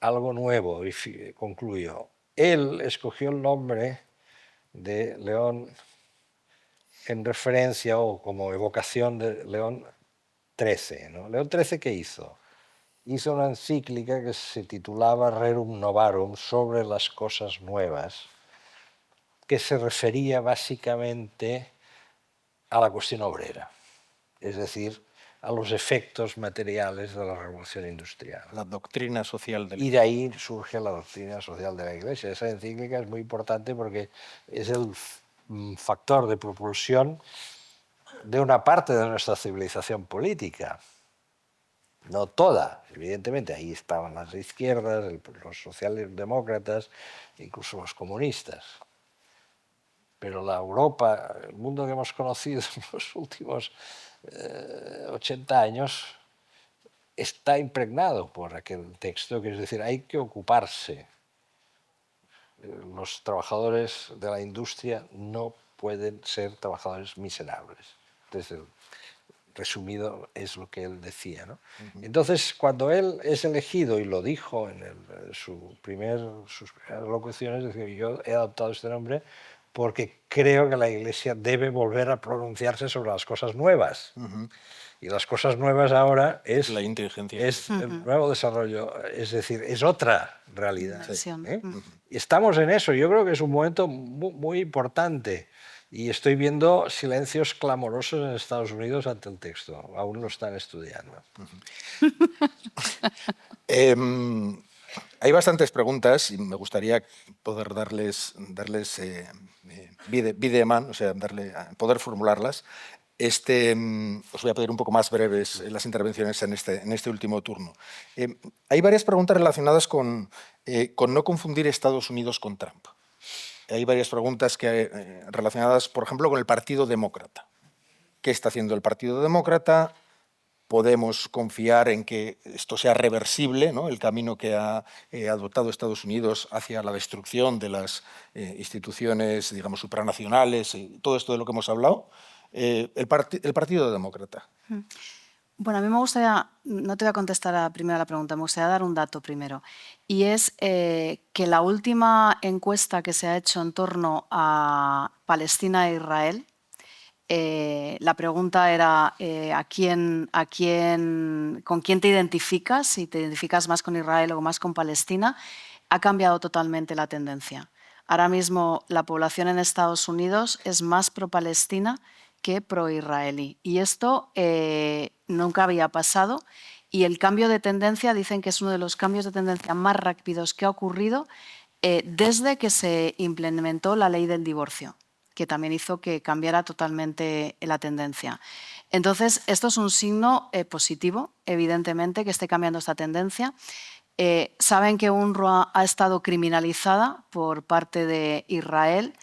nuevo, y concluyo. Él escogió el nombre de León en referencia o como evocación de León XIII, ¿no? León XIII, ¿qué hizo? Hizo una encíclica que se titulaba Rerum Novarum, sobre las cosas nuevas, que se refería básicamente a la cuestión obrera, es decir, a los efectos materiales de la revolución industrial. La doctrina social de la Iglesia. Y de ahí surge la doctrina social de la Iglesia. Esa encíclica es muy importante porque es el factor de propulsión de una parte de nuestra civilización política. No toda, evidentemente, ahí estaban las izquierdas, los socialdemócratas, incluso los comunistas. Pero la Europa, el mundo que hemos conocido en los últimos 80 años, está impregnado por aquel texto, que es decir, hay que ocuparse. Los trabajadores de la industria no pueden ser trabajadores miserables. Entonces, resumido es lo que él decía, ¿no? Entonces, cuando él es elegido, y lo dijo en sus primeras locuciones, decía, yo he adoptado este nombre porque creo que la Iglesia debe volver a pronunciarse sobre las cosas nuevas. Y las cosas nuevas ahora es la inteligencia, es el nuevo desarrollo, es decir, es otra realidad. Sí. Y estamos en eso. Yo creo que es un momento muy, muy importante. Y estoy viendo silencios clamorosos en Estados Unidos ante el texto. Aún lo están estudiando. Hay bastantes preguntas y me gustaría poder darles videman, o sea, poder formularlas. Os voy a pedir un poco más breves las intervenciones en este último turno. Hay varias preguntas relacionadas con no confundir Estados Unidos con Trump. Hay varias preguntas relacionadas, por ejemplo, con el Partido Demócrata. ¿Qué está haciendo el Partido Demócrata? podemos confiar en que esto sea reversible, ¿no? El camino que ha adoptado Estados Unidos hacia la destrucción de las instituciones, digamos, supranacionales, y todo esto de lo que hemos hablado, el Partido Demócrata. Bueno, a mí me gustaría, no te voy a contestar primero a la pregunta, me gustaría dar un dato primero. Y es que la última encuesta que se ha hecho en torno a Palestina e Israel, la pregunta era ¿con quién te identificas? Si te identificas más con Israel o más con Palestina, ha cambiado totalmente la tendencia. Ahora mismo la población en Estados Unidos es más pro-palestina que pro-israelí. Y esto nunca había pasado. Y el cambio de tendencia, dicen que es uno de los cambios de tendencia más rápidos que ha ocurrido desde que se implementó la ley del divorcio, que también hizo que cambiara totalmente la tendencia. Entonces, esto es un signo positivo, evidentemente, que esté cambiando esta tendencia. Saben que UNRWA ha estado criminalizada por parte de Israel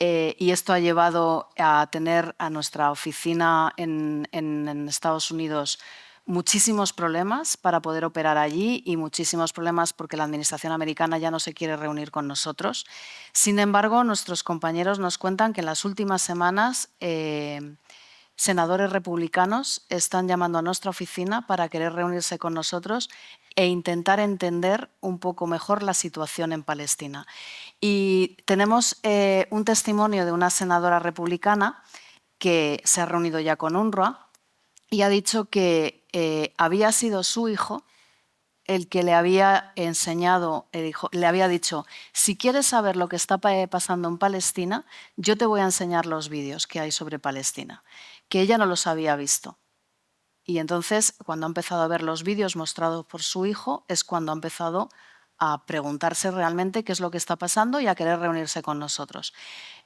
y esto ha llevado a tener a nuestra oficina en Estados Unidos muchísimos problemas para poder operar allí y muchísimos problemas porque la administración americana ya no se quiere reunir con nosotros. Sin embargo, nuestros compañeros nos cuentan que en las últimas semanas senadores republicanos están llamando a nuestra oficina para querer reunirse con nosotros e intentar entender un poco mejor la situación en Palestina. Y tenemos un testimonio de una senadora republicana que se ha reunido ya con UNRWA y ha dicho que había sido su hijo el que le había enseñado, le había dicho, si quieres saber lo que está pasando en Palestina, yo te voy a enseñar los vídeos que hay sobre Palestina, que ella no los había visto. Y entonces, cuando ha empezado a ver los vídeos mostrados por su hijo, es cuando ha empezado a preguntarse realmente qué es lo que está pasando y a querer reunirse con nosotros.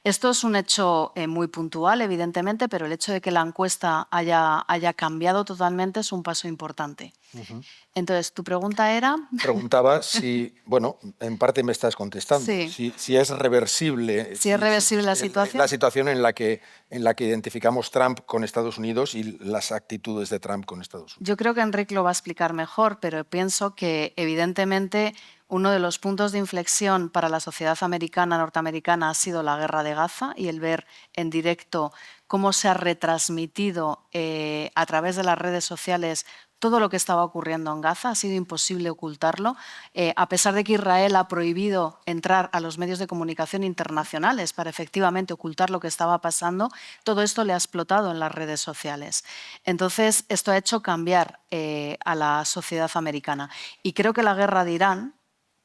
Esto es un hecho muy puntual, evidentemente, pero el hecho de que la encuesta haya cambiado totalmente es un paso importante. Entonces, tu pregunta era... Preguntaba si, bueno, en parte me estás contestando, sí. si es reversible, si es reversible la situación. La situación en la que identificamos Trump con Estados Unidos y las actitudes de Trump con Estados Unidos. Yo creo que Enrique lo va a explicar mejor, pero pienso que evidentemente uno de los puntos de inflexión para la sociedad norteamericana ha sido la guerra de Gaza y el ver en directo cómo se ha retransmitido a través de las redes sociales todo lo que estaba ocurriendo en Gaza. Ha sido imposible ocultarlo, a pesar de que Israel ha prohibido entrar a los medios de comunicación internacionales para efectivamente ocultar lo que estaba pasando. Todo esto le ha explotado en las redes sociales. Entonces, esto ha hecho cambiar a la sociedad americana. Y creo que la guerra de Irán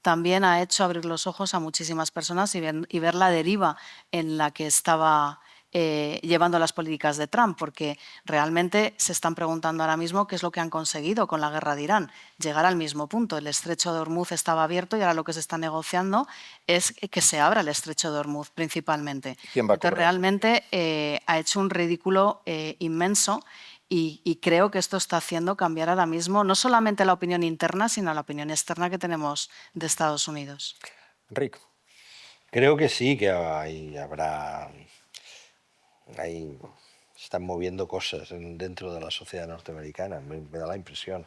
también ha hecho abrir los ojos a muchísimas personas y ver la deriva en la que estaba llevando las políticas de Trump, porque realmente se están preguntando ahora mismo qué es lo que han conseguido con la guerra de Irán, llegar al mismo punto. El estrecho de Hormuz estaba abierto y ahora lo que se está negociando es que se abra el estrecho de Hormuz principalmente. ¿Quién va a cobrar? Entonces, realmente ha hecho un ridículo inmenso. Y creo que esto está haciendo cambiar ahora mismo no solamente la opinión interna, sino la opinión externa que tenemos de Estados Unidos. Enrique. Creo que sí, que habrá... Ahí se están moviendo cosas dentro de la sociedad norteamericana, me da la impresión.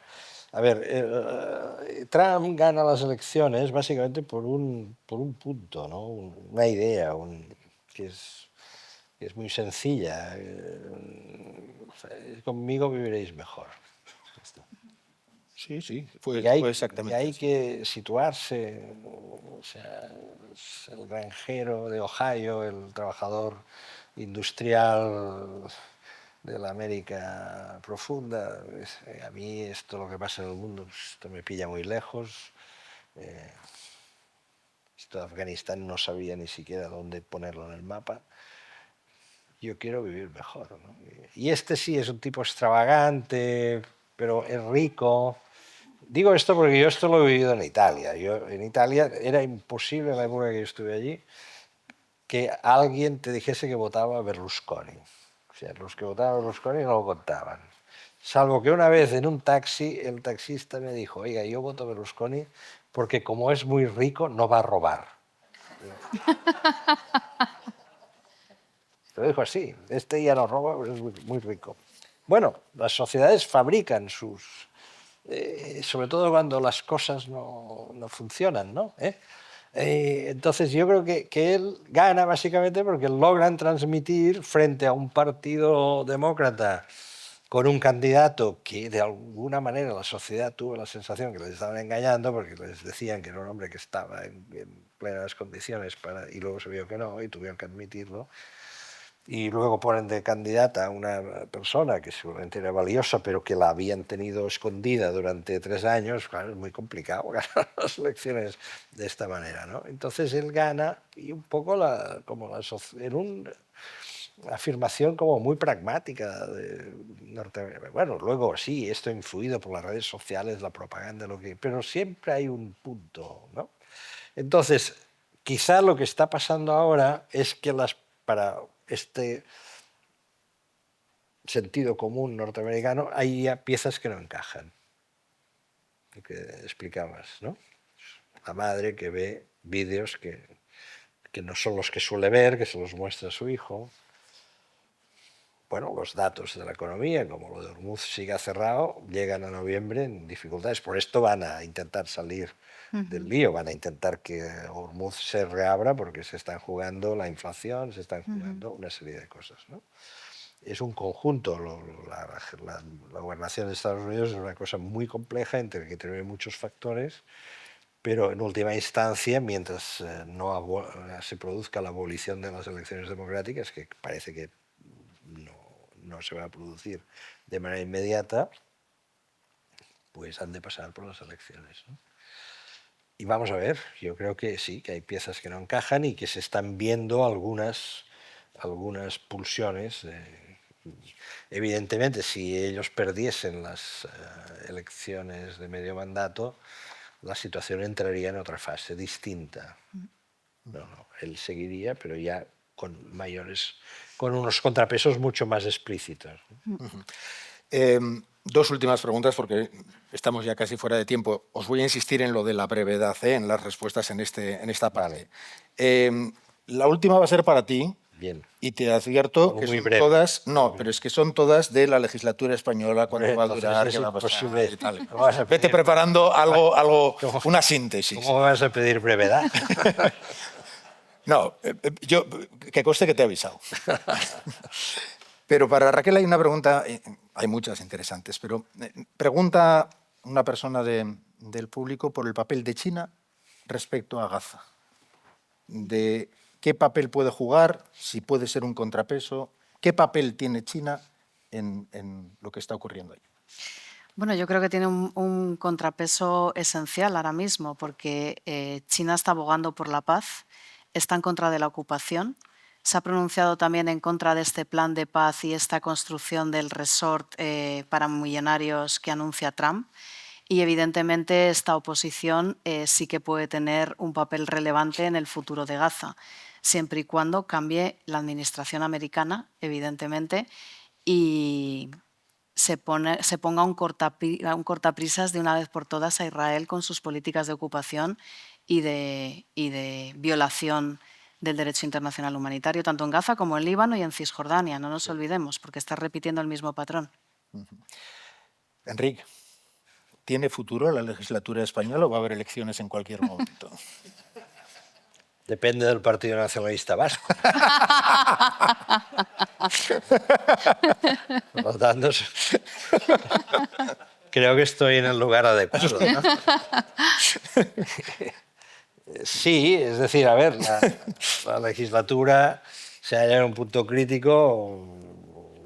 A ver, Trump gana las elecciones básicamente por un punto, ¿no? Una idea que es muy sencilla. Conmigo viviréis mejor. Sí, fue exactamente. Y hay que situarse, o sea, el granjero de Ohio, el trabajador industrial de la América profunda. A mí esto, lo que pasa en el mundo, esto me pilla muy lejos. Esto de Afganistán no sabía ni siquiera dónde ponerlo en el mapa. Yo quiero vivir mejor, ¿no? Y este sí es un tipo extravagante, pero es rico. Digo esto porque yo esto lo he vivido en Italia. En Italia era imposible en la época que yo estuve allí que alguien te dijese que votaba a Berlusconi. O sea, los que votaban a Berlusconi no lo contaban. Salvo que una vez en un taxi el taxista me dijo, oiga, yo voto a Berlusconi porque como es muy rico no va a robar. Lo dijo así, este ya no roba, pero es muy rico. Bueno, las sociedades fabrican sus... sobre todo cuando las cosas no funcionan, ¿no? Entonces yo creo que él gana básicamente porque logran transmitir frente a un partido demócrata con un candidato que de alguna manera la sociedad tuvo la sensación que les estaban engañando porque les decían que era un hombre que estaba en plenas condiciones y luego se vio que no y tuvieron que admitirlo. Y luego ponen de candidata a una persona que seguramente era valiosa, pero que la habían tenido escondida durante 3 años. Claro, es muy complicado ganar las elecciones de esta manera, ¿no? Entonces él gana y un poco en una afirmación como muy pragmática de Norteamérica. Bueno, luego sí, esto influido por las redes sociales, la propaganda, pero siempre hay un punto, ¿no? Entonces, quizá lo que está pasando ahora es que para este sentido común norteamericano hay ya piezas que no encajan. Lo que explicabas, ¿no? La madre que ve vídeos que no son los que suele ver, que se los muestra a su hijo. Bueno, los datos de la economía, como lo de Hormuz siga cerrado, llegan a noviembre en dificultades. Por esto van a intentar salir del lío, van a intentar que Hormuz se reabra porque se están jugando la inflación, se están jugando una serie de cosas, ¿no? Es un conjunto, la gobernación de Estados Unidos es una cosa muy compleja entre que tiene muchos factores, pero en última instancia, mientras no se produzca la abolición de las elecciones democráticas, que parece que no se va a producir de manera inmediata, pues han de pasar por las elecciones, ¿no? Y vamos a ver, yo creo que sí, que hay piezas que no encajan y que se están viendo algunas pulsiones. Evidentemente, si ellos perdiesen las elecciones de medio mandato, la situación entraría en otra fase distinta. No, él seguiría, pero ya con unos contrapesos mucho más explícitos. Dos últimas preguntas porque estamos ya casi fuera de tiempo. Os voy a insistir en lo de la brevedad, en las respuestas en esta parte. La última va a ser para ti. Bien. Y te advierto Como que muy son breve. todas, no, pero es que son todas de la legislatura española, cuánto va a durar, qué va a pasar y tal. Vete preparando algo, una síntesis. ¿Cómo me vas a pedir brevedad? No, yo, que conste que te he avisado. Pero para Raquel hay una pregunta, hay muchas interesantes, pero pregunta una persona del público por el papel de China respecto a Gaza. De qué papel puede jugar, si puede ser un contrapeso, qué papel tiene China en lo que está ocurriendo ahí. Bueno, yo creo que tiene un contrapeso esencial ahora mismo, porque China está abogando por la paz, está en contra de la ocupación, se ha pronunciado también en contra de este plan de paz y esta construcción del resort para millonarios que anuncia Trump. Y evidentemente esta oposición sí que puede tener un papel relevante en el futuro de Gaza, siempre y cuando cambie la administración americana, evidentemente, y se ponga un cortaprisas de una vez por todas a Israel con sus políticas de ocupación y de violación del derecho internacional humanitario, tanto en Gaza como en Líbano y en Cisjordania. No nos olvidemos, porque está repitiendo el mismo patrón. Enrique, ¿tiene futuro la legislatura española o va a haber elecciones en cualquier momento? Depende del Partido Nacionalista Vasco. Por lo tanto, creo que estoy en el lugar adecuado, ¿no? Sí, es decir, a ver, la legislatura se halla en un punto crítico.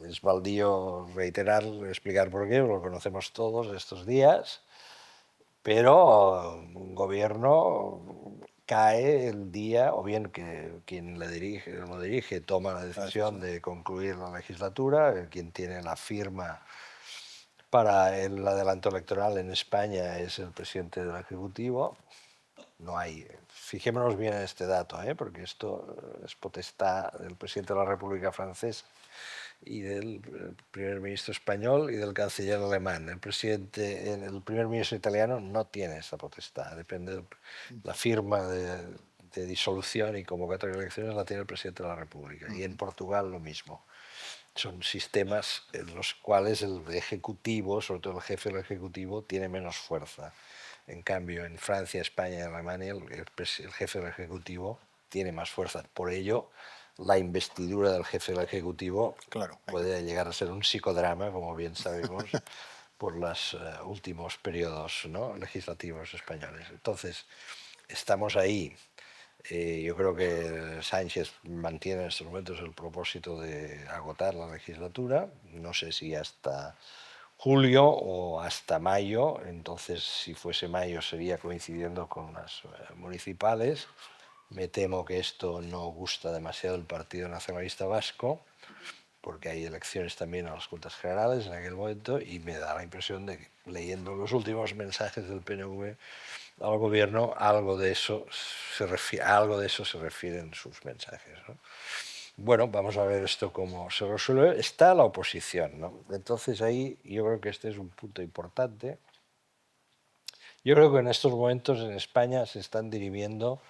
Es baldío explicar por qué, lo conocemos todos estos días, pero un gobierno cae el día, o bien que quien lo dirige toma la decisión de concluir la legislatura, quien tiene la firma para el adelanto electoral en España es el presidente del Ejecutivo. No hay. Fijémonos bien en este dato, porque esto es potestad del presidente de la República Francesa y del primer ministro español y del canciller alemán. El primer ministro italiano no tiene esa potestad. Depende de la firma de disolución y convocatoria de elecciones la tiene el presidente de la República. Y en Portugal lo mismo. son sistemas en los cuales el ejecutivo, sobre todo el jefe del ejecutivo, tiene menos fuerza. En cambio, en Francia, España y Alemania, el jefe del ejecutivo tiene más fuerza. Por ello, la investidura del jefe del ejecutivo Claro. puede llegar a ser un psicodrama, como bien sabemos, por los últimos periodos, ¿no?, legislativos españoles. Entonces, estamos ahí. Yo creo que Sánchez mantiene en estos momentos el propósito de agotar la legislatura, no sé si hasta julio o hasta mayo, entonces si fuese mayo sería coincidiendo con las municipales. Me temo que esto no gusta demasiado al Partido Nacionalista Vasco, porque hay elecciones también a las Juntas Generales en aquel momento, y me da la impresión de que, leyendo los últimos mensajes del PNV al gobierno, algo de eso se refiere en sus mensajes, ¿no? Bueno, vamos a ver esto cómo se resuelve. Está la oposición, ¿no? Entonces ahí yo creo que este es un punto importante. Yo creo que en estos momentos en España se están dirimiendo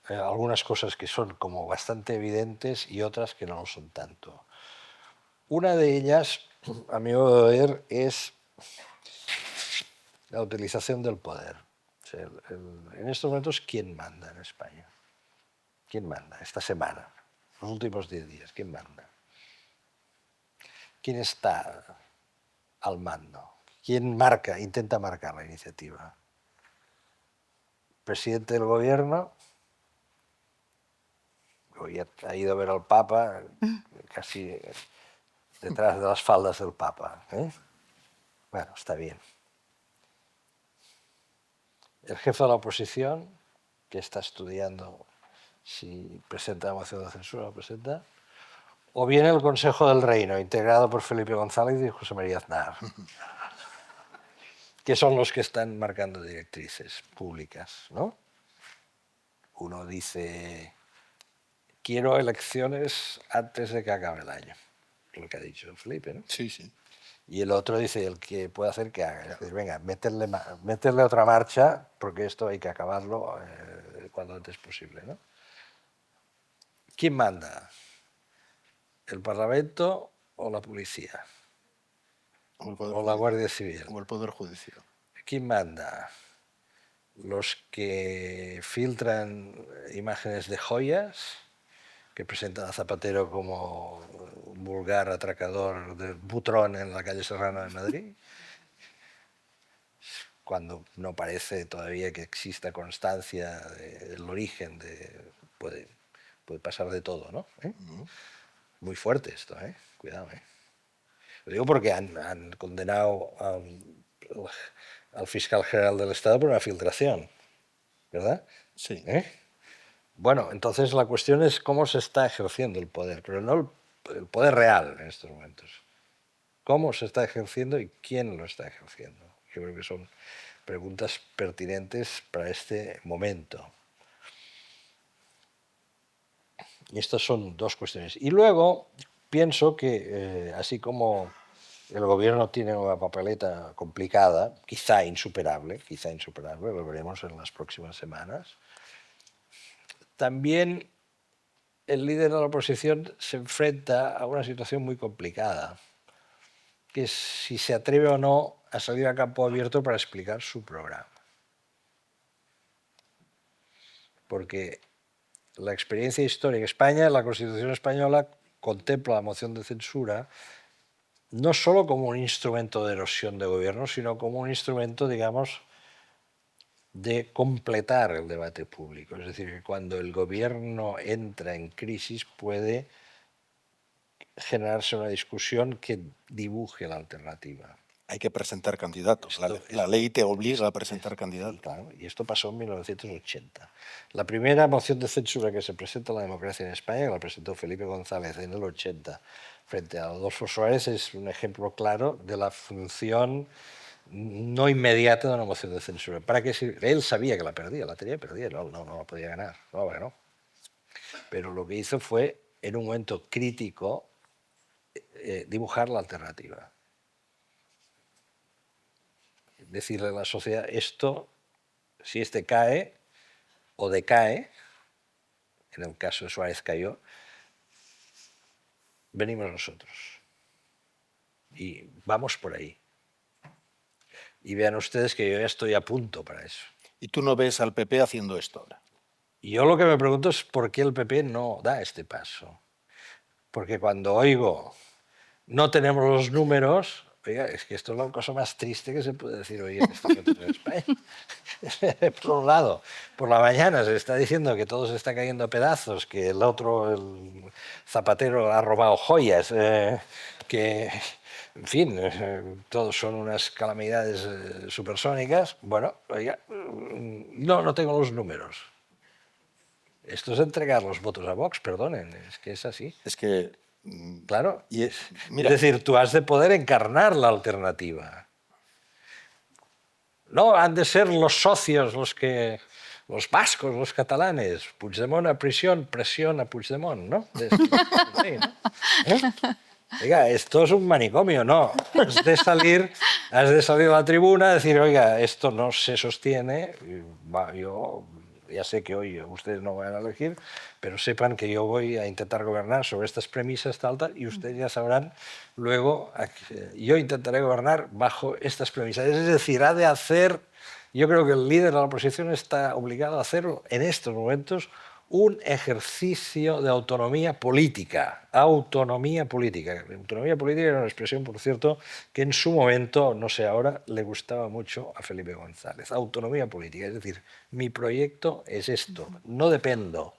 algunas cosas que son como bastante evidentes y otras que no lo son tanto. Una de ellas, a mi modo de ver, es la utilización del poder. O sea, en estos momentos, ¿quién manda en España? ¿Quién manda esta semana? Los últimos 10 días, ¿quién manda? ¿Quién está al mando? ¿Quién intenta marcar la iniciativa? ¿Presidente del gobierno? Hoy ha ido a ver al Papa, casi detrás de las faldas del Papa, ¿eh? Bueno, está bien. El jefe de la oposición, que está estudiando si presenta la moción de censura o no presenta, o bien el Consejo del Reino, integrado por Felipe González y José María Aznar, que son los que están marcando directrices públicas, ¿no? Uno dice, quiero elecciones antes de que acabe el año, lo que ha dicho Felipe, ¿no? Sí, sí. Y el otro dice, el que puede hacer que haga. Es decir, venga, meterle otra marcha, porque esto hay que acabarlo cuanto antes posible, ¿no? ¿Quién manda? ¿El Parlamento o la policía? ¿O la Guardia Civil? O el Poder Judicial. ¿Quién manda? ¿Los que filtran imágenes de joyas, que presentan a Zapatero como un vulgar atracador de Butrón en la calle Serrano de Madrid, cuando no parece todavía que exista constancia del origen puede pasar de todo, ¿no? Muy fuerte esto, cuidado, Lo digo porque han condenado al fiscal general del Estado por una filtración, ¿verdad? Sí. Bueno, entonces la cuestión es cómo se está ejerciendo el poder, pero no el poder real en estos momentos. ¿Cómo se está ejerciendo y quién lo está ejerciendo? Yo creo que son preguntas pertinentes para este momento. Y estas son dos cuestiones. Y luego pienso que, así como el gobierno tiene una papeleta complicada, quizá insuperable, lo veremos en las próximas semanas, también el líder de la oposición se enfrenta a una situación muy complicada, que es si se atreve o no a salir a campo abierto para explicar su programa. Porque la experiencia histórica en España, la Constitución española contempla la moción de censura no solo como un instrumento de erosión de gobierno, sino como un instrumento, digamos, de completar el debate público. Es decir, que cuando el gobierno entra en crisis puede generarse una discusión que dibuje la alternativa. Hay que presentar candidatos. La ley te obliga a presentar candidatos. Claro, y esto pasó en 1980. La primera moción de censura que se presenta a la democracia en España, que la presentó Felipe González en el 80, frente a Adolfo Suárez, es un ejemplo claro de la función no inmediata de una moción de censura. ¿Para qué sirve? Él sabía que la perdía, la tenía perdida, no la podía ganar, no la ganó. Pero lo que hizo fue, en un momento crítico, dibujar la alternativa. Decirle a la sociedad, esto, si este cae o decae, en el caso de Suárez cayó, venimos nosotros. Y vamos por ahí. Y vean ustedes que yo ya estoy a punto para eso. ¿Y tú no ves al PP haciendo esto ahora? Y yo lo que me pregunto es por qué el PP no da este paso. Porque cuando oigo no tenemos los números, oiga, es que esto es la cosa más triste que se puede decir hoy en España. Por un lado, por la mañana se está diciendo que todo se está cayendo a pedazos, que el otro, el Zapatero, ha robado joyas, que, en fin, todos son unas calamidades supersónicas. Bueno, oiga, no tengo los números. Esto es entregar los votos a Vox, perdonen, es que es así. Es que... Claro, mira, es decir, tú has de poder encarnar la alternativa. No han de ser los socios los vascos, los catalanes, Puigdemont a prisión, presión a Puigdemont, ¿no? Oiga, esto es un manicomio, no. Has de salir a la tribuna y decir, oiga, esto no se sostiene, yo ya sé que hoy ustedes no van a elegir, pero sepan que yo voy a intentar gobernar sobre estas premisas, tal, y ustedes ya sabrán luego, yo intentaré gobernar bajo estas premisas. Es decir, ha de hacer, yo creo que el líder de la oposición está obligado a hacer en estos momentos un ejercicio de autonomía política. Autonomía política. Autonomía política era una expresión, por cierto, que en su momento, no sé ahora, le gustaba mucho a Felipe González. Autonomía política, es decir, mi proyecto es esto. No dependo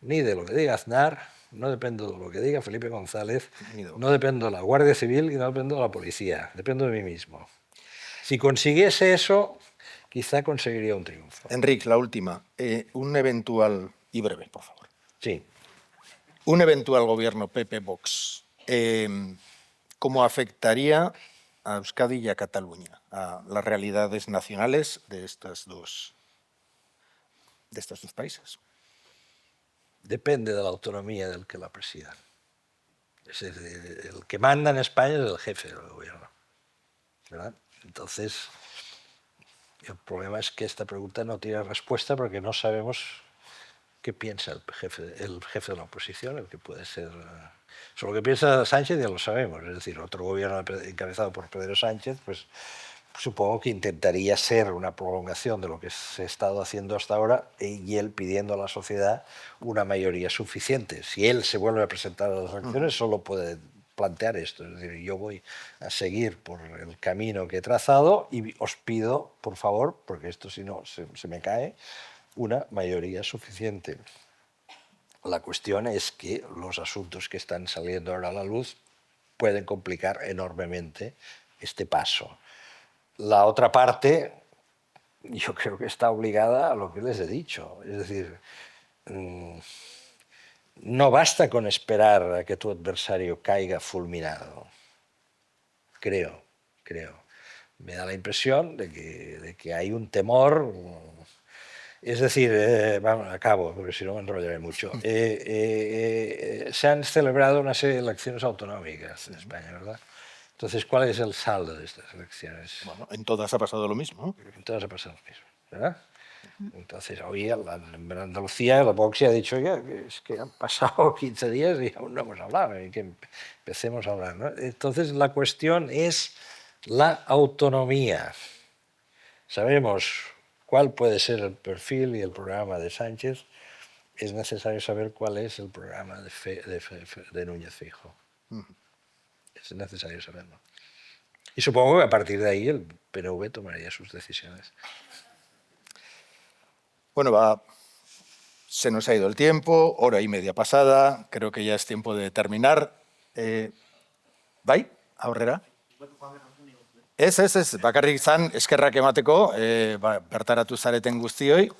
ni de lo que diga Aznar, no dependo de lo que diga Felipe González, no dependo de la Guardia Civil y no dependo de la policía, dependo de mí mismo. Si consiguiese eso, quizá conseguiría un triunfo. Enric, la última. Un eventual, y breve, por favor. Sí. Un eventual gobierno PP-Vox, ¿cómo afectaría a Euskadi y a Cataluña, a las realidades nacionales de estos dos países? Depende de la autonomía del que la presida. Es decir, el que manda en España es el jefe del gobierno, ¿verdad? Entonces, el problema es que esta pregunta no tiene respuesta porque no sabemos qué piensa el jefe de la oposición, el que puede ser... Sobre lo que piensa Sánchez ya lo sabemos, es decir, otro gobierno encabezado por Pedro Sánchez, pues supongo que intentaría ser una prolongación de lo que se ha estado haciendo hasta ahora y él pidiendo a la sociedad una mayoría suficiente. Si él se vuelve a presentar a las elecciones, solo puede plantear esto, es decir, yo voy a seguir por el camino que he trazado y os pido, por favor, porque esto si no se me cae, una mayoría suficiente. La cuestión es que los asuntos que están saliendo ahora a la luz pueden complicar enormemente este paso. La otra parte, yo creo que está obligada a lo que les he dicho. Es decir, no basta con esperar a que tu adversario caiga fulminado. Creo. Me da la impresión de que hay un temor. Es decir, acabo, porque si no me enrollaré mucho. Se han celebrado una serie de elecciones autonómicas en España, ¿verdad? Entonces, ¿cuál es el saldo de estas elecciones? Bueno, en todas ha pasado lo mismo, ¿no? En todas ha pasado lo mismo, ¿verdad? Entonces, hoy en Andalucía la Vox ya ha dicho, ya, es que han pasado 15 días y aún no hemos hablado, y que empecemos a hablar, ¿no? Entonces, la cuestión es la autonomía. Sabemos cuál puede ser el perfil y el programa de Sánchez, es necesario saber cuál es el programa de Núñez Feijóo. Es necesario saberlo. Y supongo que a partir de ahí el PNV tomaría sus decisiones. Bueno, se nos ha ido el tiempo, hora y media pasada, creo que ya es tiempo de terminar. Bai, aurrera? Ez, bakarrik zan eskerrak emateko, bertaratu zareten guztioi.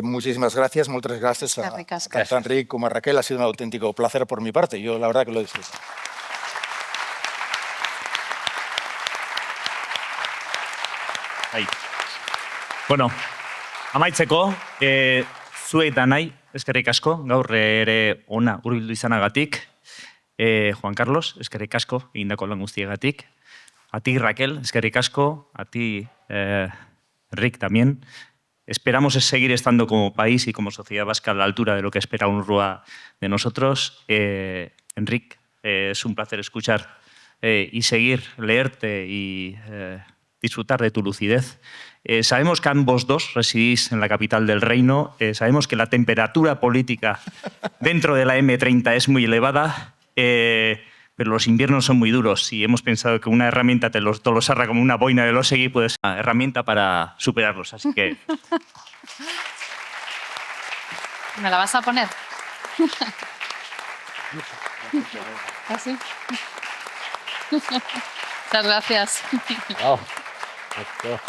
Muchísimas gracias, muchas gracias tanto a Enric como a Raquel, ha sido un auténtico placer por mi parte, yo la verdad que lo he disfrutado. Bueno, amaitzeko, zuei da nahi, eskerrik asko, gaur ere ona hurbildu izanagatik. Juan Carlos, eskerrik asko, egindako lan guztiagatik. A ti, Raquel, eskerrik asko. A ti, Rick, también. Esperamos seguir estando como país y como sociedad vasca a la altura de lo que espera UNRWA de nosotros. Enric, Es un placer escuchar y seguir, leerte y disfrutar de tu lucidez. Sabemos que ambos dos residís en la capital del reino. Sabemos que la temperatura política dentro de la M30 es muy elevada, pero los inviernos son muy duros y hemos pensado que una herramienta tolosarra como una boina de Elósegui puede ser una herramienta para superarlos. Así que... ¿Me la vas a poner? ¿Así? Muchas gracias. Oh, esto.